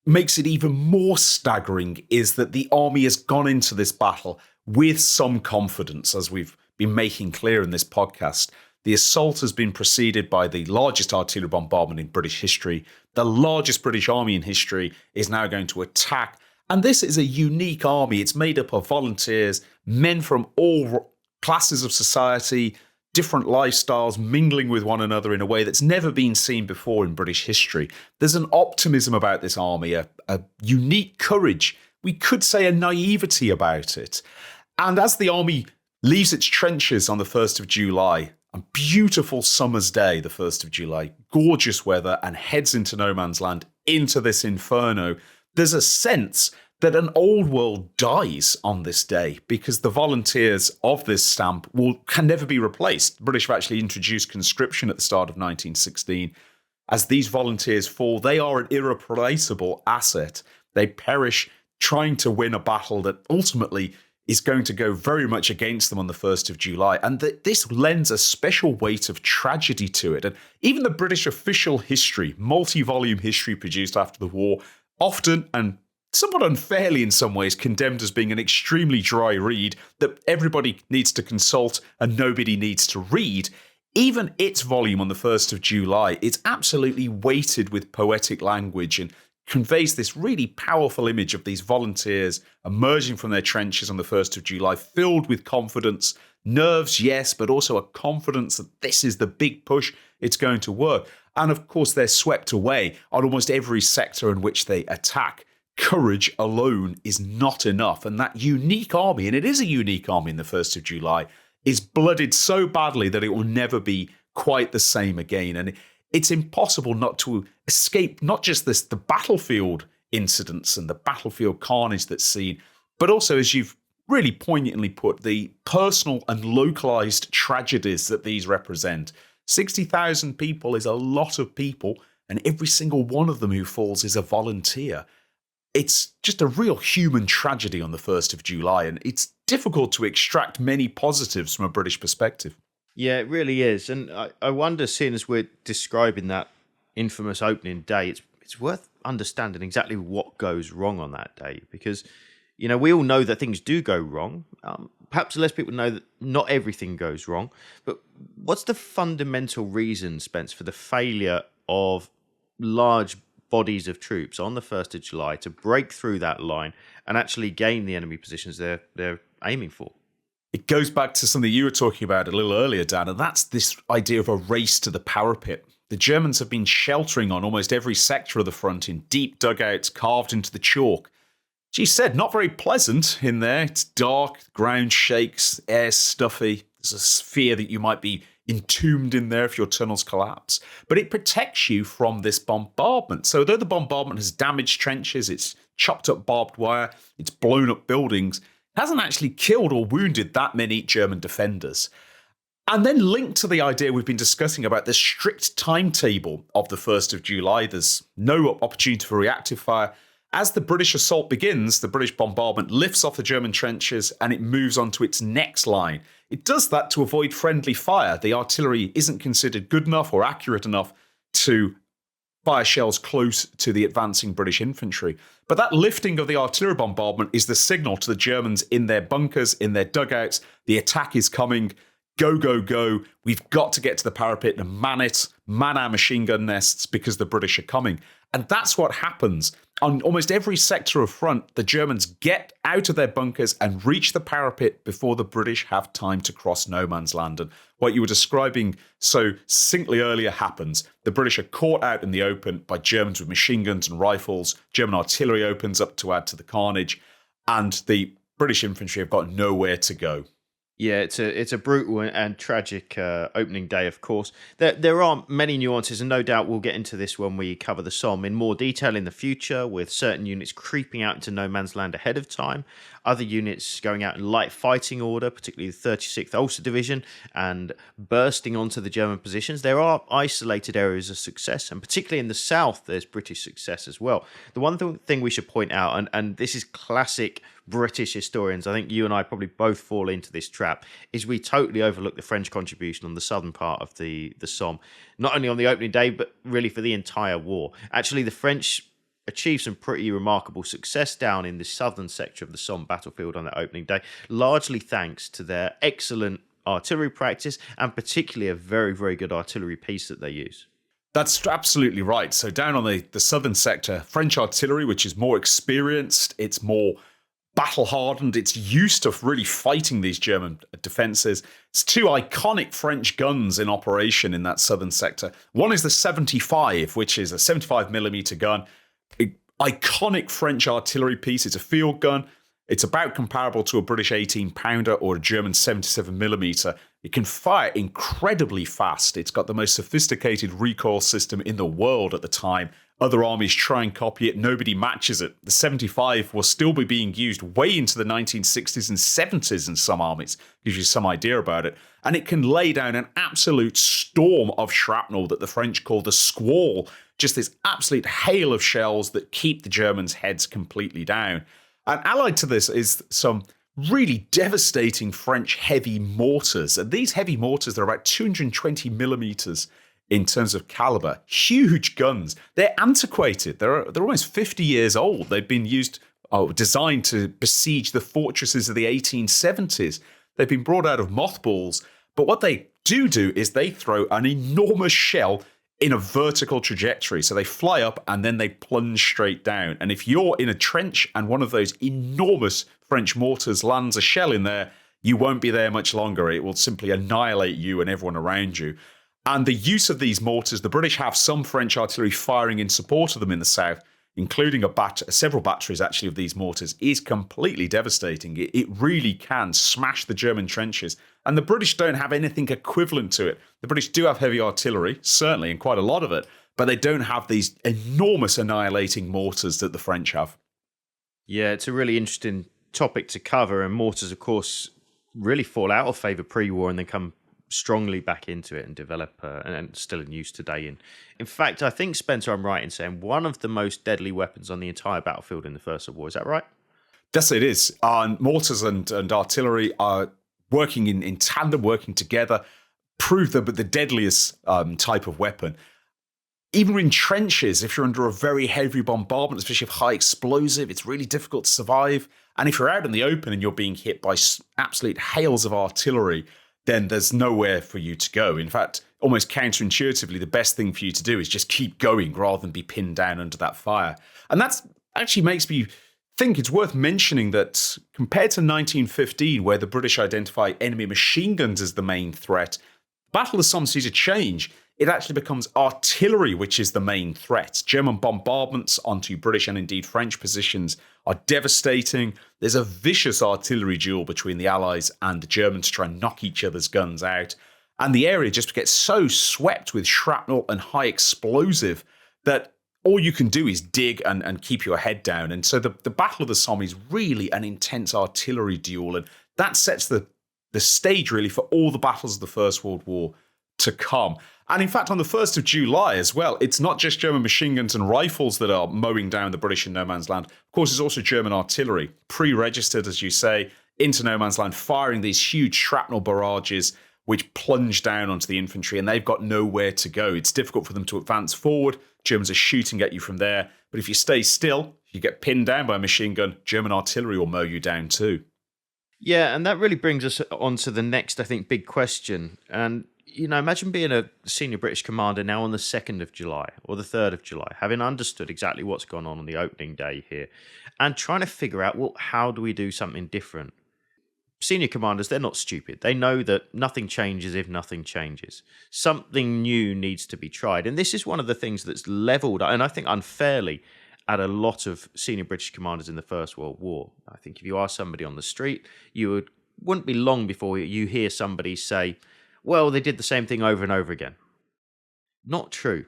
[SPEAKER 2] makes it even more staggering is that the army has gone into this battle with some confidence, as we've been making clear in this podcast. The assault has been preceded by the largest artillery bombardment in British history. The largest British army in history is now going to attack. And this is a unique army. It's made up of volunteers, men from all classes of society, different lifestyles, mingling with one another in a way that's never been seen before in British history. There's an optimism about this army, a unique courage. We could say a naivety about it. And as the army leaves its trenches on the 1st of July, a beautiful summer's day, the 1st of July, gorgeous weather, and heads into no man's land, into this inferno, there's a sense that an old world dies on this day because the volunteers of this stamp can never be replaced. The British have actually introduced conscription at the start of 1916. As these volunteers fall, they are an irreplaceable asset. They perish trying to win a battle that ultimately is going to go very much against them on the 1st of July. And this lends a special weight of tragedy to it. And even the British official history, multi-volume history produced after the war, often and somewhat unfairly in some ways condemned as being an extremely dry read that everybody needs to consult and nobody needs to read. Even its volume on the 1st of July is absolutely weighted with poetic language and conveys this really powerful image of these volunteers emerging from their trenches on the 1st of July, filled with confidence, nerves, yes, but also a confidence that this is the big push, it's going to work. And of course, they're swept away on almost every sector in which they attack. Courage alone is not enough. And that unique army, and it is a unique army in the 1st of July, is blooded so badly that it will never be quite the same again. And it's impossible not to escape not just the battlefield incidents and the battlefield carnage that's seen, but also, as you've really poignantly put, the personal and localized tragedies that these represent. 60,000 people is a lot of people, and every single one of them who falls is a volunteer. It's just a real human tragedy on the 1st of July, and it's difficult to extract many positives from a British perspective.
[SPEAKER 1] Yeah, it really is. And I wonder, seeing as we're describing that infamous opening day, it's worth understanding exactly what goes wrong on that day. Because, we all know that things do go wrong. Perhaps less people know that not everything goes wrong. But what's the fundamental reason, Spence, for the failure of large bodies of troops on the 1st of July to break through that line and actually gain the enemy positions they're aiming for?
[SPEAKER 2] It goes back to something you were talking about a little earlier, Dan, and that's this idea of a race to the parapet. The Germans have been sheltering on almost every sector of the front in deep dugouts carved into the chalk. She said, not very pleasant in there. It's dark, the ground shakes, air's stuffy. There's a fear that you might be entombed in there if your tunnels collapse. But it protects you from this bombardment. So though the bombardment has damaged trenches, it's chopped up barbed wire, it's blown up buildings, hasn't actually killed or wounded that many German defenders. And then linked to the idea we've been discussing about the strict timetable of the 1st of July, there's no opportunity for reactive fire. As the British assault begins, the British bombardment lifts off the German trenches and it moves on to its next line. It does that to avoid friendly fire. The artillery isn't considered good enough or accurate enough to fire shells close to the advancing British infantry. But that lifting of the artillery bombardment is the signal to the Germans in their bunkers, in their dugouts. The attack is coming. go, go, go. We've got to get to the parapet and man it, man our machine gun nests because the British are coming. And that's what happens. On almost every sector of front, the Germans get out of their bunkers and reach the parapet before the British have time to cross no man's land. And what you were describing so succinctly earlier happens. The British are caught out in the open by Germans with machine guns and rifles. German artillery opens up to add to the carnage. And the British infantry have got nowhere to go.
[SPEAKER 1] Yeah, it's a brutal and tragic opening day, of course. There are many nuances, and no doubt we'll get into this when we cover the Somme in more detail in the future, with certain units creeping out into no man's land ahead of time, other units going out in light fighting order, particularly the 36th Ulster Division, and bursting onto the German positions. There are isolated areas of success, and particularly in the south, there's British success as well. The one thing we should point out, and this is classic British historians, I think you and I probably both fall into this trap, is we totally overlook the French contribution on the southern part of the Somme, not only on the opening day, but really for the entire war. Actually, the French achieved some pretty remarkable success down in the southern sector of the Somme battlefield on that opening day, largely thanks to their excellent artillery practice and particularly a very, very good artillery piece that they use.
[SPEAKER 2] That's absolutely right. So down on the southern sector, French artillery, which is more experienced, it's more battle-hardened, it's used to really fighting these German defences. It's two iconic French guns in operation in that southern sector. One is the 75, which is a 75mm gun. Iconic French artillery piece. It's a field gun. It's about comparable to a British 18-pounder or a German 77mm. It can fire incredibly fast. It's got the most sophisticated recoil system in the world at the time. Other armies try and copy it. Nobody matches it. The 75 will still be being used way into the 1960s and 70s in some armies. Gives you some idea about it. And it can lay down an absolute storm of shrapnel that the French call the squall. Just this absolute hail of shells that keep the Germans' heads completely down. And allied to this is some really devastating French heavy mortars. And these heavy mortars, they're about 220mm in terms of caliber. Huge guns. They're antiquated. They're almost 50 years old. They've been designed to besiege the fortresses of the 1870s. They've been brought out of mothballs. But what they do is they throw an enormous shell in a vertical trajectory. So they fly up and then they plunge straight down. And if you're in a trench and one of those enormous French mortars lands a shell in there, you won't be there much longer. It will simply annihilate you and everyone around you. And the use of these mortars, the British have some French artillery firing in support of them in the south, including several batteries actually of these mortars, is completely devastating. It really can smash the German trenches. And the British don't have anything equivalent to it. The British do have heavy artillery, certainly, and quite a lot of it, but they don't have these enormous annihilating mortars that the French have.
[SPEAKER 1] Yeah, it's a really interesting topic to cover, and mortars, of course, really fall out of favour pre-war and then come strongly back into it and develop and still in use today. In fact, I think, Spencer, I'm right in saying one of the most deadly weapons on the entire battlefield in the First World War. Is that right?
[SPEAKER 2] Yes, it is. Mortars and artillery are working in tandem, working together, prove the deadliest type of weapon. Even in trenches, if you're under a very heavy bombardment, especially if high explosive, it's really difficult to survive. And if you're out in the open and you're being hit by absolute hails of artillery, then there's nowhere for you to go. In fact, almost counterintuitively, the best thing for you to do is just keep going rather than be pinned down under that fire. And that actually makes me think it's worth mentioning that compared to 1915, where the British identify enemy machine guns as the main threat, Battle of the Somme sees a change. It actually becomes artillery which is the main threat. German bombardments onto British and indeed French positions are devastating. There's a vicious artillery duel between the Allies and the Germans to try and knock each other's guns out. And the area just gets so swept with shrapnel and high explosive that all you can do is dig and keep your head down. And so the Battle of the Somme is really an intense artillery duel. And that sets the stage really for all the battles of the First World War to come. And in fact, on the 1st of July as well, it's not just German machine guns and rifles that are mowing down the British in no man's land. Of course, it's also German artillery, pre-registered, as you say, into no man's land, firing these huge shrapnel barrages which plunge down onto the infantry, and they've got nowhere to go. It's difficult for them to advance forward. Germans are shooting at you from there. But if you stay still, if you get pinned down by a machine gun, German artillery will mow you down too.
[SPEAKER 1] Yeah, and that really brings us on to the next, I think, big question. And, imagine being a senior British commander now on the 2nd of July or the 3rd of July, having understood exactly what's gone on the opening day here and trying to figure out, well, how do we do something different? Senior commanders, they're not stupid. They know that nothing changes if nothing changes. Something new needs to be tried. And this is one of the things that's leveled, and I think unfairly, at a lot of senior British commanders in the First World War. I think if you ask somebody on the street, wouldn't be long before you hear somebody say, well, they did the same thing over and over again. Not true.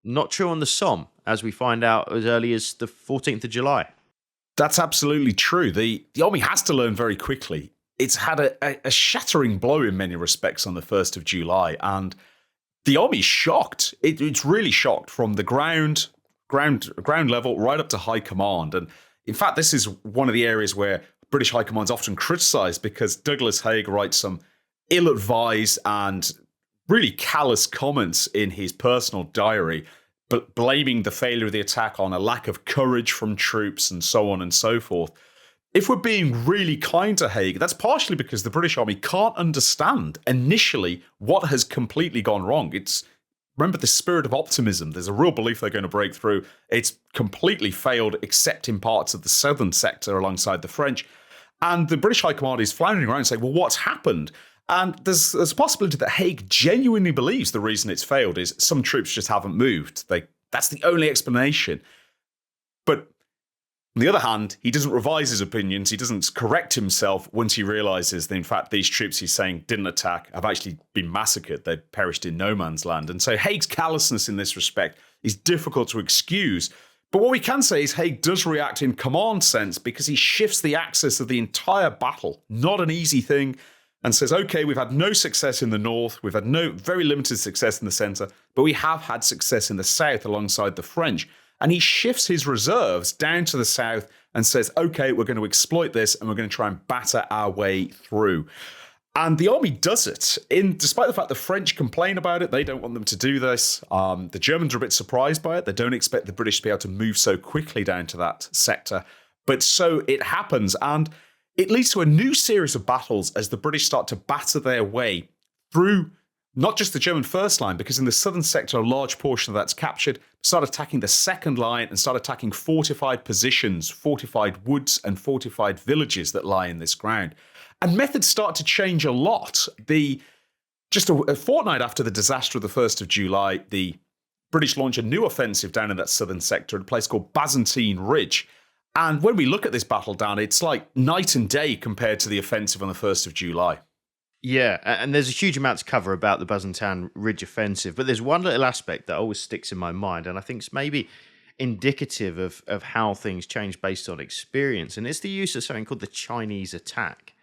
[SPEAKER 1] Not true on the Somme, as we find out as early as the 14th of July.
[SPEAKER 2] That's absolutely true. The army has to learn very quickly. It's had a shattering blow in many respects on the 1st of July, and the army's shocked. It's really shocked from the ground level right up to high command. And in fact, this is one of the areas where British high command's often criticised, because Douglas Haig writes some ill-advised and really callous comments in his personal diary, but blaming the failure of the attack on a lack of courage from troops and so on and so forth. If we're being really kind to Haig, that's partially because the British Army can't understand initially what has completely gone wrong. Remember the spirit of optimism. There's a real belief they're going to break through. It's completely failed, except in parts of the southern sector alongside the French. And the British High Command is floundering around saying, well, what's happened? And there's a possibility that Haig genuinely believes the reason it's failed is some troops just haven't moved. That's the only explanation. But on the other hand, he doesn't revise his opinions. He doesn't correct himself once he realizes that, in fact, these troops he's saying didn't attack have actually been massacred. They've perished in no man's land. And so Haig's callousness in this respect is difficult to excuse. But what we can say is Haig does react in command sense, because he shifts the axis of the entire battle. Not an easy thing. And says, okay, we've had no success in the north. We've had very limited success in the centre. But we have had success in the south alongside the French. And he shifts his reserves down to the south and says, okay, we're going to exploit this and we're going to try and batter our way through. And the army does it. Despite the fact the French complain about it, they don't want them to do this. The Germans are a bit surprised by it. They don't expect the British to be able to move so quickly down to that sector. But so it happens. And it leads to a new series of battles as the British start to batter their way through not just the German first line, because in the southern sector, a large portion of that's captured, start attacking the second line and start attacking fortified positions, fortified woods and fortified villages that lie in this ground. And methods start to change a lot. Just a fortnight after the disaster of the 1st of July, the British launch a new offensive down in that southern sector at a place called Byzantine Ridge. And when we look at this battle, Dan, it's like night and day compared to the offensive on the 1st of July.
[SPEAKER 1] Yeah, and there's a huge amount to cover about the Byzantine Ridge offensive, but there's one little aspect that always sticks in my mind, and I think it's maybe indicative of how things change based on experience, and it's the use of something called the Chinese attack.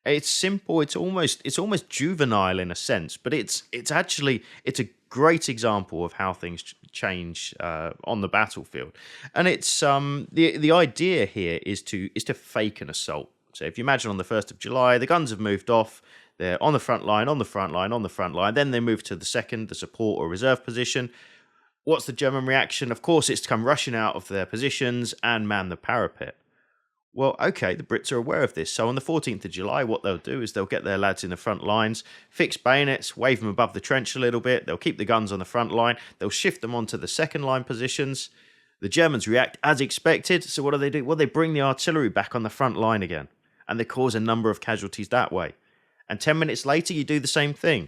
[SPEAKER 1] It's simple, it's almost juvenile in a sense, but it's a great example of how things change on the battlefield. And it's the idea here is to fake an assault. So if you imagine on the 1st of July, the guns have moved off. They're on the front line, on the front line, on the front line. Then they move to the second, the support or reserve position. What's the German reaction? Of course, it's to come rushing out of their positions and man the parapet. Well, okay, the Brits are aware of this. So on the 14th of July, what they'll do is they'll get their lads in the front lines, fix bayonets, wave them above the trench a little bit. They'll keep the guns on the front line. They'll shift them onto the second line positions. The Germans react as expected. So what do? Well, they bring the artillery back on the front line again. And they cause a number of casualties that way. And 10 minutes later, you do the same thing.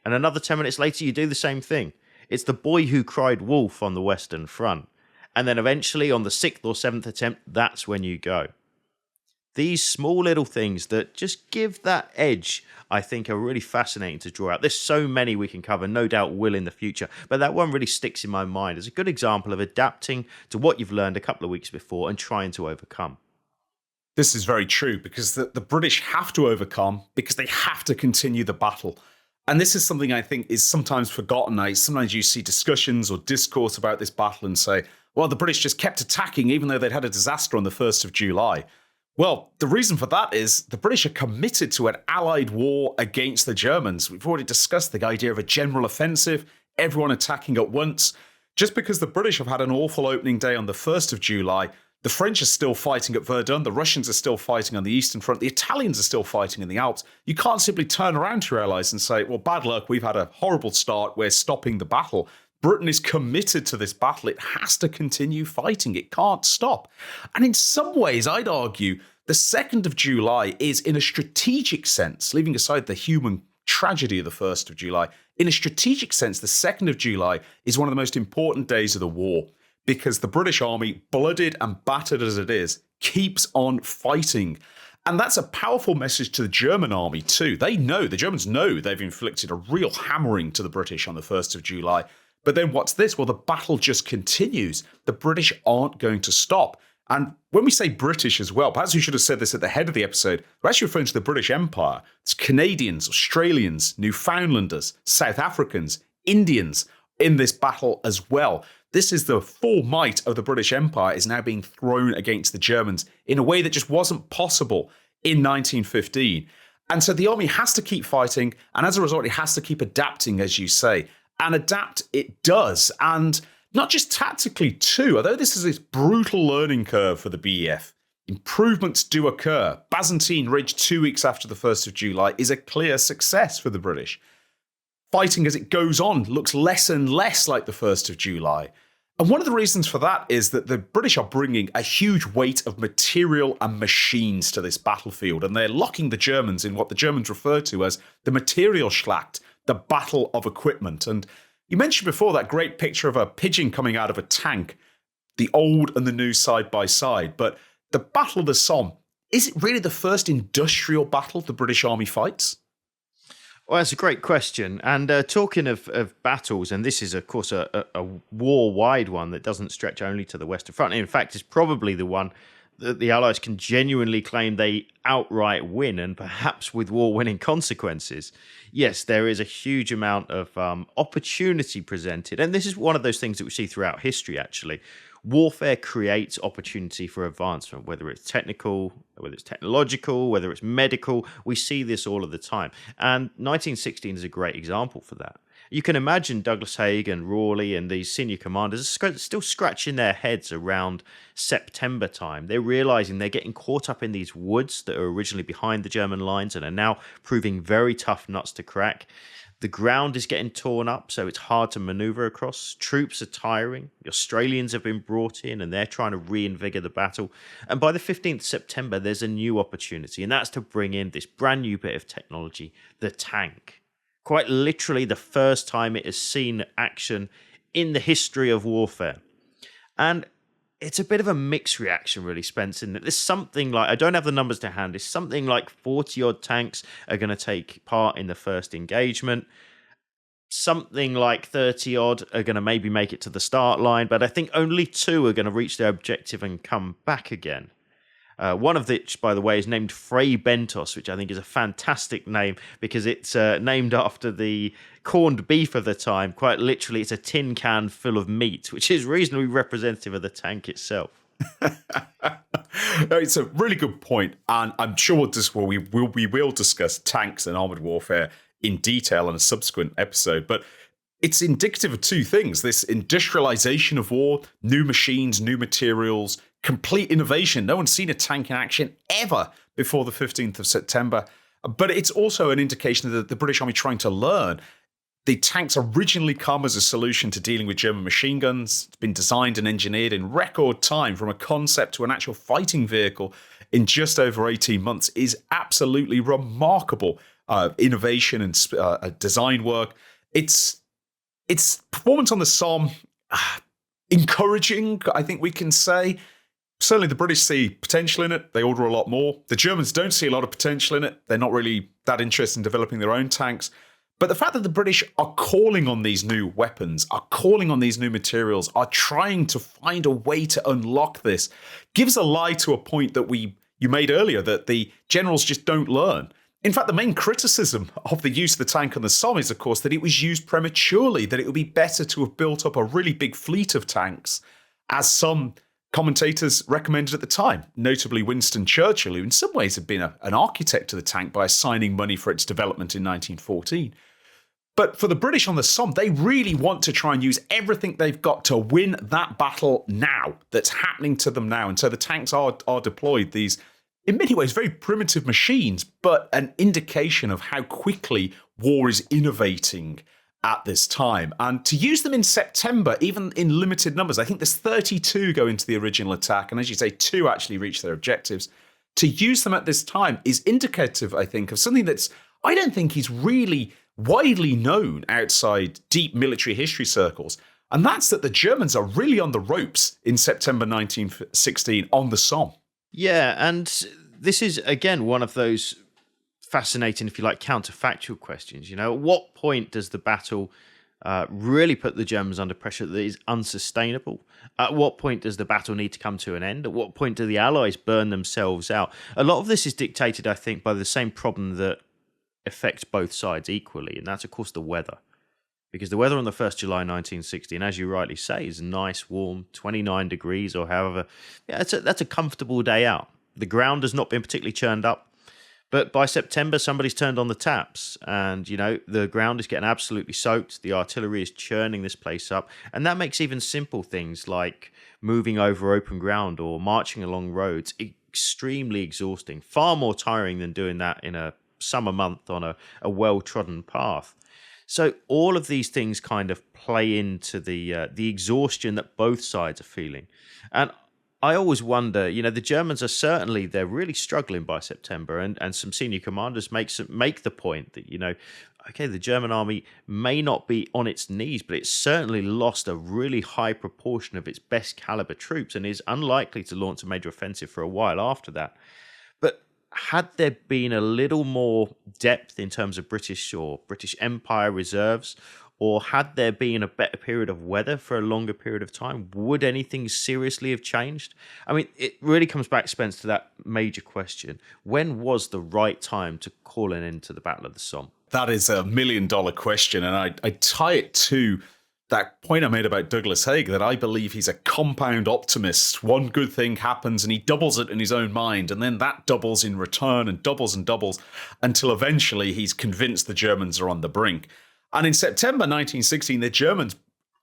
[SPEAKER 1] And another 10 minutes later, you do the same thing. It's the boy who cried wolf on the Western Front. And then eventually, on the 6th or 7th attempt, that's when you go. These small little things that just give that edge, I think, are really fascinating to draw out. There's so many we can cover, no doubt will in the future. But that one really sticks in my mind as a good example of adapting to what you've learned a couple of weeks before and trying to overcome.
[SPEAKER 2] This is very true, because the British have to overcome, because they have to continue the battle. And this is something I think is sometimes forgotten. Sometimes you see discussions or discourse about this battle and say, well, the British just kept attacking even though they'd had a disaster on the 1st of July. Well, the reason for that is the British are committed to an allied war against the Germans. We've already discussed the idea of a general offensive, everyone attacking at once. Just because the British have had an awful opening day on the 1st of July The French are still fighting at Verdun. The Russians are still fighting on the Eastern Front. The Italians are still fighting in the Alps. You can't simply turn around to your allies and say, well, bad luck, we've had a horrible start, we're stopping the battle. Britain is committed to this battle. It has to continue fighting. It can't stop. And in some ways, I'd argue the 2nd of July is, in a strategic sense, leaving aside the human tragedy of the 1st of July, in a strategic sense, the 2nd of July is one of the most important days of the war, because the British Army, blooded and battered as it is, keeps on fighting. And that's a powerful message to the German army too. The Germans know they've inflicted a real hammering to the British on the 1st of July. But then what's this? Well, the battle just continues. The British aren't going to stop. And when we say British as well, perhaps we should have said this at the head of the episode, we're actually referring to the British Empire. It's Canadians, Australians, Newfoundlanders, South Africans, Indians in this battle as well. This is the full might of the British Empire is now being thrown against the Germans in a way that just wasn't possible in 1915. And so the army has to keep fighting, and as a result, it has to keep adapting, as you say. And adapt it does. And not just tactically too, although this is this brutal learning curve for the BEF, improvements do occur. Byzantine Ridge 2 weeks after the 1st of July is a clear success for the British. Fighting as it goes on looks less and less like the 1st of July. And one of the reasons for that is that the British are bringing a huge weight of material and machines to this battlefield, and they're locking the Germans in what the Germans refer to as the material Schlacht, the battle of equipment. And you mentioned before that great picture of a pigeon coming out of a tank, the old and the new side by side. But the Battle of the Somme, is it really the first industrial battle the British Army fights?
[SPEAKER 1] Well, that's a great question. And talking of battles, and this is, of course, a war-wide one that doesn't stretch only to the Western Front. In fact, it's probably the one that the Allies can genuinely claim they outright win, and perhaps with war-winning consequences. Yes, there is a huge amount of opportunity presented. And this is one of those things that we see throughout history, actually. Warfare creates opportunity for advancement, whether it's technical, whether it's technological, whether it's medical. We see this all of the time. And 1916 is a great example for that. You can imagine Douglas Haig and Rawley and these senior commanders are still scratching their heads around September time. They're realizing they're getting caught up in these woods that are originally behind the German lines and are now proving very tough nuts to crack. The ground is getting torn up, so it's hard to maneuver across. Troops are tiring. The Australians have been brought in, and they're trying to reinvigorate the battle. And by the 15th September, there's a new opportunity, and that's to bring in this brand new bit of technology, the tank. Quite literally the first time it has seen action in the history of warfare. And it's a bit of a mixed reaction, really, Spence, isn't it? There's something like, I don't have the numbers to hand, it's something like 40-odd tanks are going to take part in the first engagement. Something like 30-odd are going to maybe make it to the start line, but I think only 2 are going to reach their objective and come back again. One of which, by the way, is named Fray Bentos, which I think is a fantastic name because it's named after the corned beef of the time. Quite literally, it's a tin can full of meat, which is reasonably representative of the tank itself.
[SPEAKER 2] It's a really good point, and I'm sure we will discuss tanks and armoured warfare in detail in a subsequent episode, but it's indicative of 2 things. This industrialization of war, new machines, new materials, complete innovation. No one's seen a tank in action ever before the 15th of September. But it's also an indication that the British Army trying to learn. The tanks originally come as a solution to dealing with German machine guns. It's been designed and engineered in record time from a concept to an actual fighting vehicle in just over 18 months is absolutely remarkable innovation and design work. Its performance on the Somme, encouraging, I think we can say. Certainly the British see potential in it. They order a lot more. The Germans don't see a lot of potential in it. They're not really that interested in developing their own tanks. But the fact that the British are calling on these new weapons, are calling on these new materials, are trying to find a way to unlock this, gives a lie to a point that you made earlier, that the generals just don't learn. In fact, the main criticism of the use of the tank on the Somme is, of course, that it was used prematurely, that it would be better to have built up a really big fleet of tanks, as some commentators recommended at the time, notably Winston Churchill, who in some ways had been an architect of the tank by assigning money for its development in 1914. But for the British on the Somme, they really want to try and use everything they've got to win that battle now, that's happening to them now. And so the tanks are deployed, these, in many ways, very primitive machines, but an indication of how quickly war is innovating at this time. And to use them in September, even in limited numbers, I think there's 32 go into the original attack. And as you say, 2 actually reach their objectives. To use them at this time is indicative, I think, of something that's, I don't think is really widely known outside deep military history circles. And that's that the Germans are really on the ropes in September 1916 on the Somme.
[SPEAKER 1] Yeah, and this is, again, one of those fascinating, if you like, counterfactual questions. At what point does the battle really put the Germans under pressure that is unsustainable? At what point does the battle need to come to an end? At what point do the Allies burn themselves out? A lot of this is dictated, I think, by the same problem that affects both sides equally, and that's, of course, the weather. Because the weather on the 1st July 1916, as you rightly say, is nice, warm, 29 degrees or however. Yeah, that's a comfortable day out. The ground has not been particularly churned up. But by September, somebody's turned on the taps and, the ground is getting absolutely soaked. The artillery is churning this place up. And that makes even simple things like moving over open ground or marching along roads extremely exhausting, far more tiring than doing that in a summer month on a well-trodden path. So all of these things kind of play into the exhaustion that both sides are feeling. And I always wonder, the Germans are they're really struggling by September, and some senior commanders make the point that, okay, the German army may not be on its knees, but it's certainly lost a really high proportion of its best caliber troops and is unlikely to launch a major offensive for a while after that. But had there been a little more depth in terms of British or British Empire reserves, or had there been a better period of weather for a longer period of time, would anything seriously have changed? I mean, it really comes back, Spence, to that major question. When was the right time to call an end to the Battle of the Somme?
[SPEAKER 2] That is $1 million question, and I tie it to that point I made about Douglas Haig, that I believe he's a compound optimist. One good thing happens and he doubles it in his own mind, and then that doubles in return and doubles until eventually he's convinced the Germans are on the brink. And in September 1916, the Germans,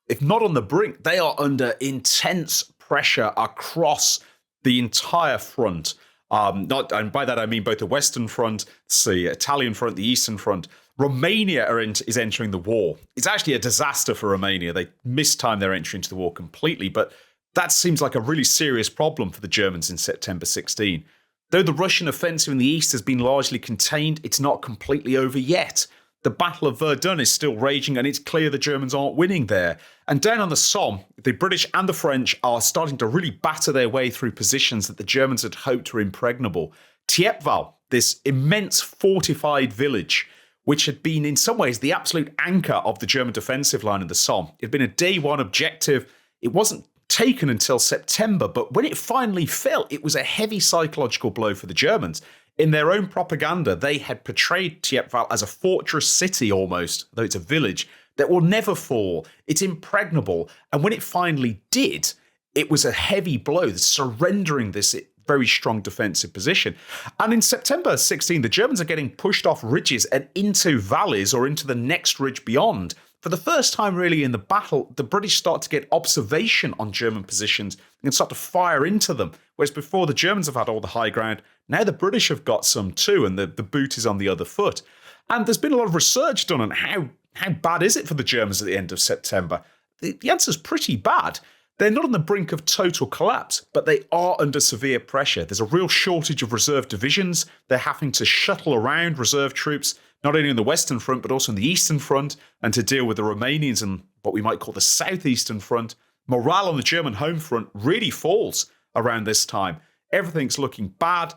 [SPEAKER 2] if not on the brink, they are under intense pressure across the entire front. And by that I mean both the Western Front, the Italian Front, the Eastern Front. Romania is entering the war. It's actually a disaster for Romania. They mistimed their entry into the war completely, but that seems like a really serious problem for the Germans in September 16. Though the Russian offensive in the east has been largely contained, it's not completely over yet. The Battle of Verdun is still raging, and it's clear the Germans aren't winning there. And down on the Somme, the British and the French are starting to really batter their way through positions that the Germans had hoped were impregnable. Thiepval, this immense fortified village, which had been in some ways the absolute anchor of the German defensive line in the Somme. It had been a day one objective. It wasn't taken until September, but when it finally fell, it was a heavy psychological blow for the Germans. In their own propaganda, they had portrayed Thiepval as a fortress city almost, though it's a village, that will never fall. It's impregnable. And when it finally did, it was a heavy blow, surrendering this very strong defensive position. And in September 16, the Germans are getting pushed off ridges and into valleys or into the next ridge beyond. For the first time really in the battle, the British start to get observation on German positions and start to fire into them. Whereas before the Germans have had all the high ground, now the British have got some too, and the boot is on the other foot. And there's been a lot of research done on how bad is it for the Germans at the end of September. The answer's pretty bad. They're not on the brink of total collapse, but they are under severe pressure. There's a real shortage of reserve divisions. They're having to shuttle around reserve troops, not only on the Western Front, but also on the Eastern Front, and to deal with the Romanians and what we might call the Southeastern Front. Morale on the German home front really falls around this time. Everything's looking bad.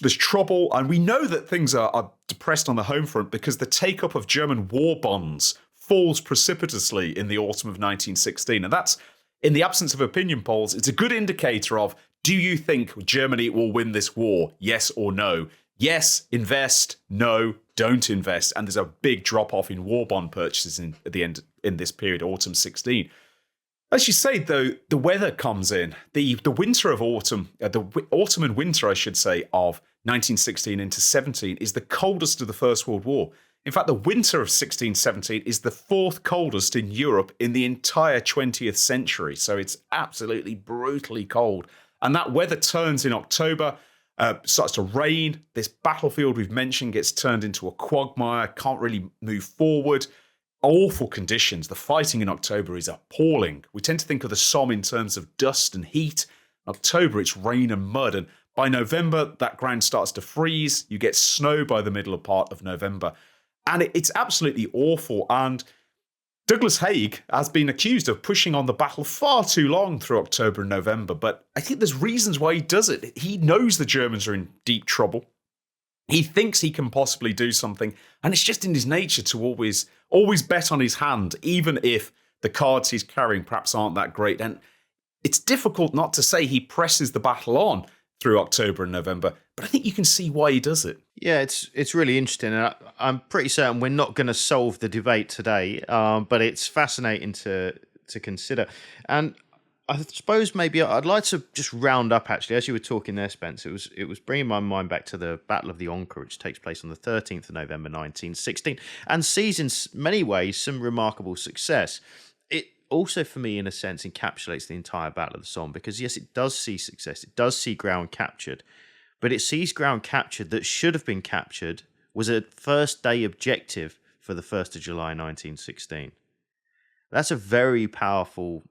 [SPEAKER 2] There's trouble, and we know that things are depressed on the home front because the take-up of German war bonds falls precipitously in the autumn of 1916. And that's, in the absence of opinion polls, it's a good indicator of, do you think Germany will win this war? Yes or no? Yes, invest. No, don't invest. And there's a big drop-off in war bond purchases at the end in this period, autumn 16. As you say, though, the weather comes in. The winter of autumn, the autumn and winter, I should say, of 1916 into 17 is the coldest of the First World War. In fact, the winter of 1617 is the fourth coldest in Europe in the entire 20th century. So it's absolutely brutally cold. And that weather turns in October, starts to rain. This battlefield we've mentioned gets turned into a quagmire, can't really move forward. Awful conditions. The fighting in October is appalling. We tend to think of the Somme in terms of dust and heat. In October, it's rain and mud. And by November, that ground starts to freeze. You get snow by the middle part of November. And it's absolutely awful. And Douglas Haig has been accused of pushing on the battle far too long through October and November. But I think there's reasons why he does it. He knows the Germans are in deep trouble. He thinks he can possibly do something. And it's just in his nature to always bet on his hand, even if the cards he's carrying perhaps aren't that great. And it's difficult not to say he presses the battle on through October and November, but I think you can see why he does it.
[SPEAKER 1] Yeah, it's really interesting, and I'm pretty certain we're not going to solve the debate today, but it's fascinating to consider. And I suppose maybe I'd like to just round up, actually, as you were talking there, Spence, it was bringing my mind back to the Battle of the Ancre, which takes place on the 13th of November 1916, and sees in many ways some remarkable success. It also, for me, in a sense, encapsulates the entire Battle of the Somme, because yes, it does see success, it does see ground captured, but it sees ground captured that should have been captured, was a first day objective for the 1st of July 1916. That's a very powerful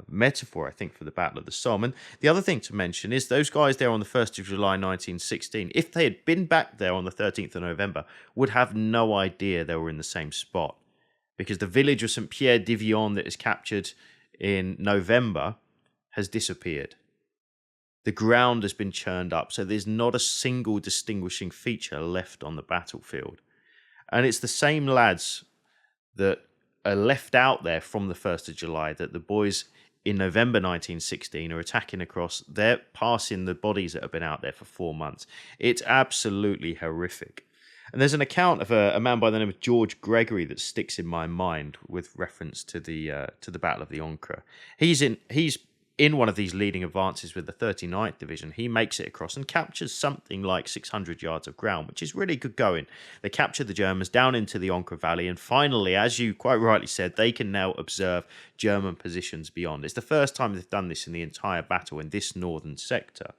[SPEAKER 1] metaphor, I think, for the Battle of the Somme. And the other thing to mention is those guys there on the 1st of July 1916, if they had been back there on the 13th of November, would have no idea they were in the same spot. Because the village of St. Pierre d'Ivion that is captured in November has disappeared. The ground has been churned up, so there's not a single distinguishing feature left on the battlefield. And it's the same lads that are left out there from the 1st of July that the boys in November 1916 are attacking across. They're passing the bodies that have been out there for 4 months. It's absolutely horrific. And there's an account of a man by the name of George Gregory that sticks in my mind with reference to the Battle of the Ancre. He's in one of these leading advances with the 39th Division. He makes it across and captures something like 600 yards of ground, which is really good going. They capture the Germans down into the Ancre Valley, and finally, as you quite rightly said, they can now observe German positions beyond. It's the first time they've done this in the entire battle in this northern sector.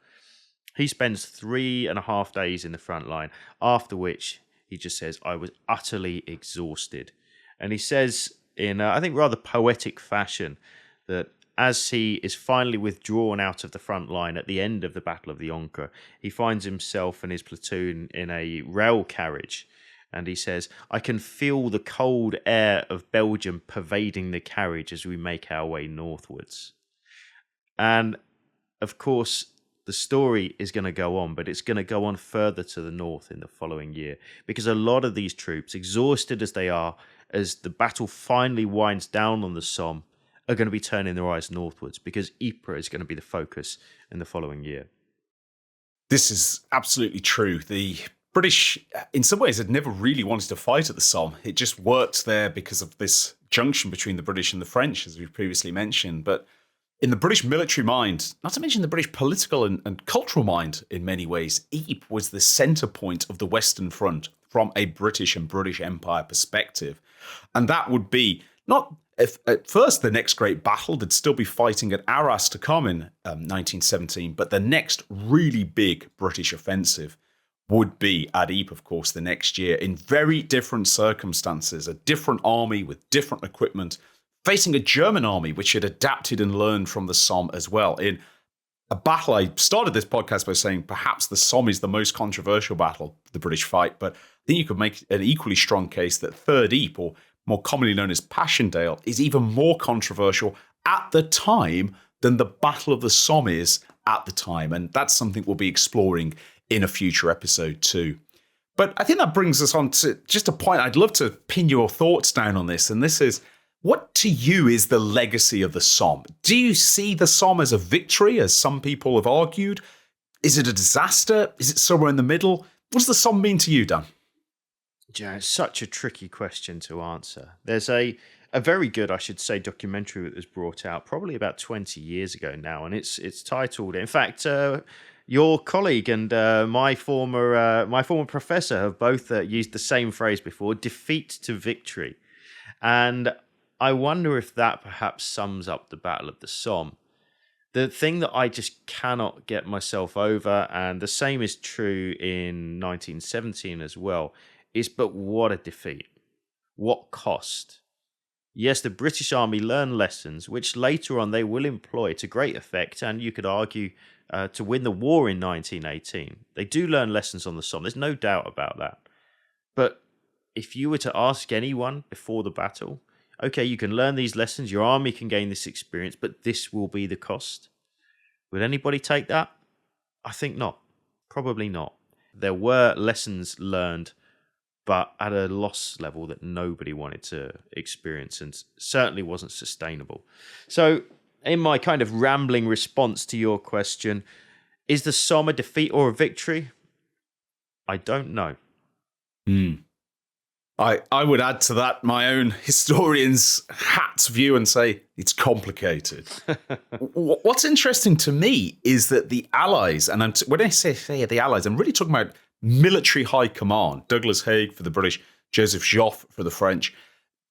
[SPEAKER 1] He spends 3.5 days in the front line, after which he just says, I was utterly exhausted. And he says in, I think, rather poetic fashion that as he is finally withdrawn out of the front line at the end of the Battle of the Ancre, he finds himself and his platoon in a rail carriage. And he says, I can feel the cold air of Belgium pervading the carriage as we make our way northwards. And, of course, the story is going to go on, but it's going to go on further to the north in the following year, because a lot of these troops, exhausted as they are, as the battle finally winds down on the Somme, are going to be turning their eyes northwards, because Ypres is going to be the focus in the following year.
[SPEAKER 2] This is absolutely true. The British, in some ways, had never really wanted to fight at the Somme. It just worked there because of this junction between the British and the French, as we've previously mentioned. But in the British military mind, not to mention the British political and cultural mind in many ways, Ypres was the centre point of the Western Front from a British and British Empire perspective. And that would be not... If at first, the next great battle, they'd still be fighting at Arras to come in 1917, but the next really big British offensive would be at Ypres, of course, the next year, in very different circumstances, a different army with different equipment, facing a German army which had adapted and learned from the Somme as well. In a battle, I started this podcast by saying perhaps the Somme is the most controversial battle the British fight, but I think you could make an equally strong case that Third Ypres, or more commonly known as Passchendaele, is even more controversial at the time than the Battle of the Somme is at the time. And that's something we'll be exploring in a future episode too. But I think that brings us on to just a point. I'd love to pin your thoughts down on this. And this is, what to you is the legacy of the Somme? Do you see the Somme as a victory, as some people have argued? Is it a disaster? Is it somewhere in the middle? What does the Somme mean to you, Dan?
[SPEAKER 1] Yeah, it's such a tricky question to answer. There's a very good, I should say, documentary that was brought out probably about 20 years ago now, and it's titled, in fact, Your colleague and my former professor have both used the same phrase before: defeat to victory. And I wonder if that perhaps sums up the Battle of the Somme. The thing that I just cannot get myself over, and the same is true in 1917 as well, is but what a defeat. What cost? Yes, the British Army learned lessons, which later on they will employ to great effect, and you could argue to win the war in 1918. They do learn lessons on the Somme, there's no doubt about that. But if you were to ask anyone before the battle, okay, you can learn these lessons, your army can gain this experience, but this will be the cost. Would anybody take that? I think not. Probably not. There were lessons learned, but at a loss level that nobody wanted to experience and certainly wasn't sustainable. So, in my kind of rambling response to your question, is the Somme a defeat or a victory? I don't know.
[SPEAKER 2] I would add to that my own historian's hat view and say it's complicated. What's interesting to me is that the Allies, and when I say the Allies, I'm really talking about military high command, Douglas Haig for the British, Joseph Joffre for the French,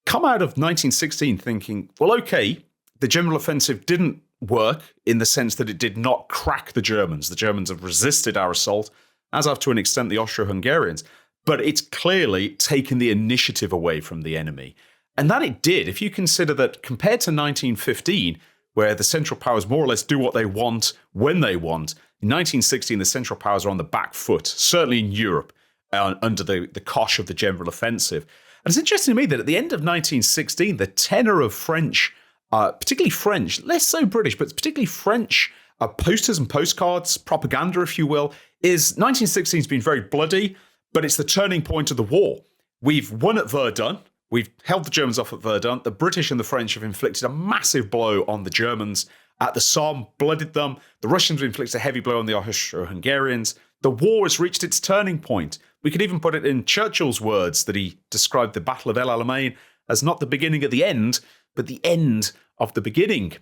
[SPEAKER 2] come out of 1916 thinking, well, okay, the general offensive didn't work in the sense that it did not crack the Germans. The Germans have resisted our assault, as have to an extent the Austro-Hungarians. But it's clearly taken the initiative away from the enemy. And that it did, if you consider that compared to 1915, where the Central Powers more or less do what they want when they want, in 1916, the Central Powers are on the back foot, certainly in Europe, under the cosh of the general offensive. And it's interesting to me that at the end of 1916, the tenor of French, particularly French, less so British, but particularly French posters and postcards, propaganda, if you will, is 1916 has been very bloody, but it's the turning point of the war. We've won at Verdun. We've held the Germans off at Verdun. The British and the French have inflicted a massive blow on the Germans at the Somme, blooded them. The Russians have inflicted a heavy blow on the Austro-Hungarians. The war has reached its turning point. We could even put it in Churchill's words that he described the Battle of El Alamein as not the beginning of the end, but the end of the beginning.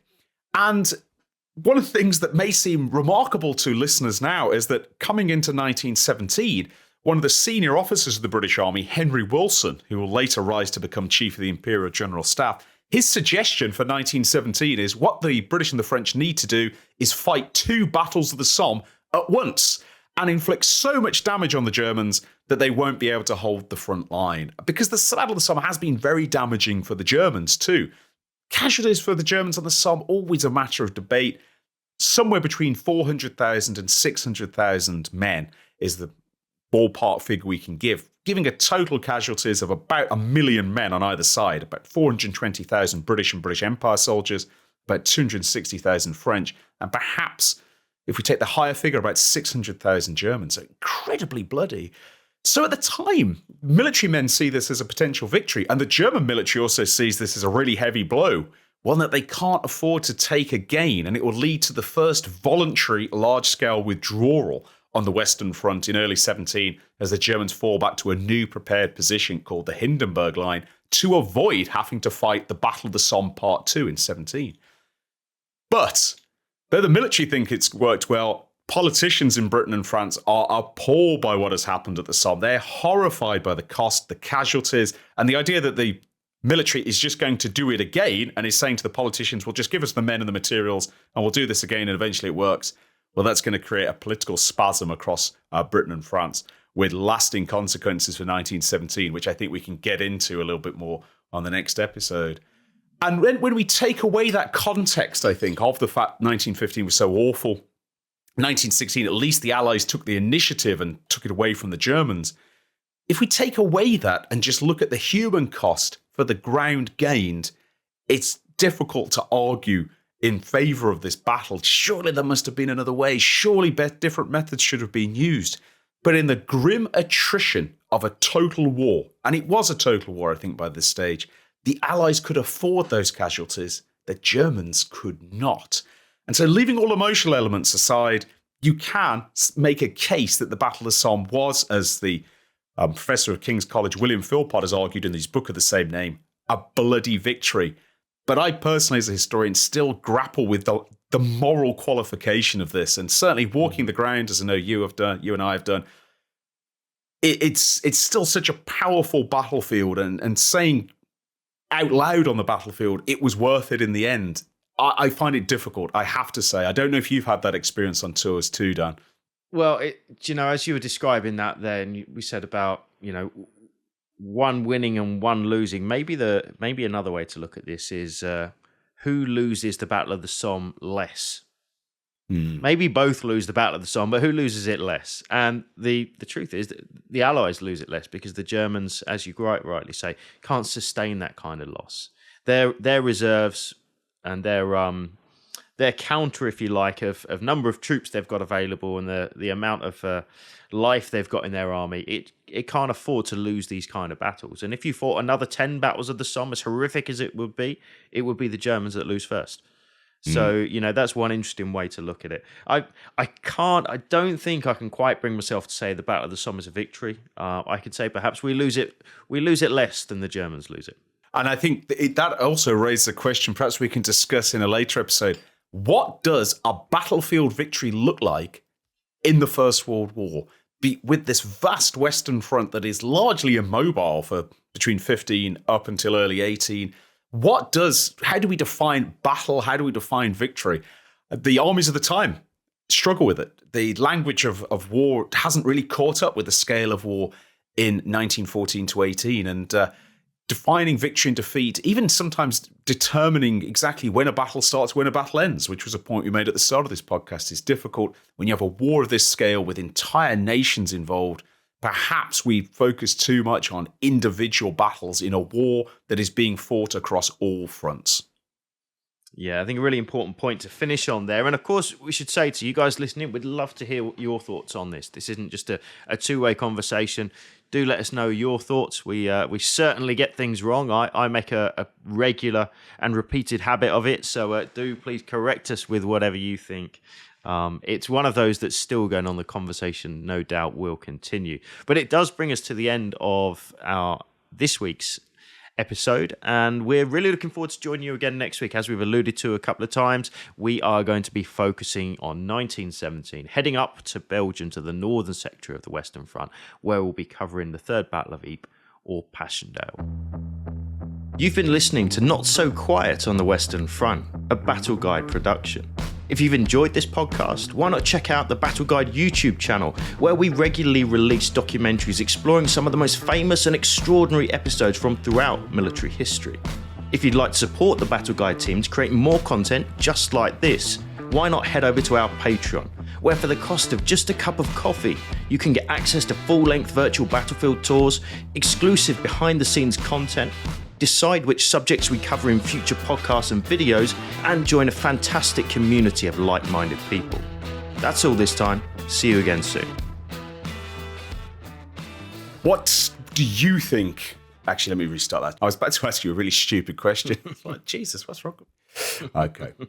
[SPEAKER 2] And one of the things that may seem remarkable to listeners now is that coming into 1917, one of the senior officers of the British Army, Henry Wilson, who will later rise to become Chief of the Imperial General Staff, his suggestion for 1917 is what the British and the French need to do is fight 2 battles of the Somme at once and inflict so much damage on the Germans that they won't be able to hold the front line. Because the Battle of the Somme has been very damaging for the Germans too. Casualties for the Germans on the Somme, always a matter of debate. Somewhere between 400,000 and 600,000 men is the ballpark figure we can give, giving a total casualties of about 1 million men on either side, about 420,000 British and British Empire soldiers, about 260,000 French, and perhaps, if we take the higher figure, about 600,000 Germans. So incredibly bloody. So at the time, military men see this as a potential victory, and the German military also sees this as a really heavy blow, one that they can't afford to take again, and it will lead to the first voluntary large-scale withdrawal on the Western Front in early 17 as the Germans fall back to a new prepared position called the Hindenburg Line to avoid having to fight the Battle of the Somme Part 2 in 17. But though the military think it's worked well, politicians in Britain and France are appalled by what has happened at the Somme. They're horrified by the cost, the casualties, and the idea that the military is just going to do it again and is saying to the politicians, well, just give us the men and the materials and we'll do this again and eventually it works. Well, that's going to create a political spasm across Britain and France with lasting consequences for 1917, which I think we can get into a little bit more on the next episode. And when we take away that context, I think, of the fact 1915 was so awful, 1916, at least the Allies took the initiative and took it away from the Germans. If we take away that and just look at the human cost for the ground gained, it's difficult to argue in favour of this battle. Surely there must have been another way. Surely different methods should have been used. But in the grim attrition of a total war, and it was a total war, I think, by this stage, the Allies could afford those casualties. The Germans could not. And so leaving all emotional elements aside, you can make a case that the Battle of the Somme was, as the professor of King's College, William Philpott, has argued in his book of the same name, a bloody victory. But I personally, as a historian, still grapple with the the moral qualification of this, and certainly walking the ground, as I know you and I have done, it's still such a powerful battlefield, and saying out loud on the battlefield, it was worth it in the end. I find it difficult, I have to say. I don't know if you've had that experience on tours too, Dan.
[SPEAKER 1] Well, as you were describing that, then we said about one winning and one losing. Maybe another way to look at this is who loses the Battle of the Somme less. Maybe both lose the Battle of the Somme, but who loses it less? And the truth is that the Allies lose it less because the Germans, as you rightly say, can't sustain that kind of loss. Their reserves and their counter, if you like, of number of troops they've got available and the amount of life they've got in their army, it can't afford to lose these kind of battles. And if you fought another 10 battles of the Somme, as horrific as it would be the Germans that lose first. So, that's one interesting way to look at it. I don't think I can quite bring myself to say the Battle of the Somme is a victory. I could say perhaps we lose it less than the Germans lose it.
[SPEAKER 2] And I think that also raises a question perhaps we can discuss in a later episode. What does a battlefield victory look like in the First World War? With this vast Western Front that is largely immobile for between 15 up until early 18, how do we define battle? How do we define victory? The armies of the time struggle with it. The language of war hasn't really caught up with the scale of war in 1914 to 18. And defining victory and defeat, even sometimes determining exactly when a battle starts, when a battle ends, which was a point we made at the start of this podcast, is difficult when you have a war of this scale with entire nations involved. Perhaps we focus too much on individual battles in a war that is being fought across all fronts.
[SPEAKER 1] Yeah, I think a really important point to finish on there. And of course, we should say to you guys listening, we'd love to hear your thoughts on this. This isn't just a two-way conversation. Do let us know your thoughts. We certainly get things wrong. I make a regular and repeated habit of it. So do please correct us with whatever you think. It's one of those that's still going on. The conversation, no doubt, will continue. But it does bring us to the end of this week's episode, and we're really looking forward to joining you again next week. As we've alluded to a couple of times, we are going to be focusing on 1917, heading up to Belgium, to the northern sector of the Western Front, where we'll be covering the Third Battle of Ypres or Passchendaele. You've been listening to Not So Quiet on the Western Front, a Battle Guide production. If you've enjoyed this podcast, why not check out the Battle Guide YouTube channel, where we regularly release documentaries exploring some of the most famous and extraordinary episodes from throughout military history. If you'd like to support the Battle Guide team to create more content just like this, why not head over to our Patreon, where for the cost of just a cup of coffee, you can get access to full-length virtual battlefield tours, exclusive behind-the-scenes content, decide which subjects we cover in future podcasts and videos, and join a fantastic community of like-minded people. That's all this time. See you again soon.
[SPEAKER 2] What do you think? Actually, let me restart that. I was about to ask you a really stupid question. Like, Jesus, what's wrong? Okay.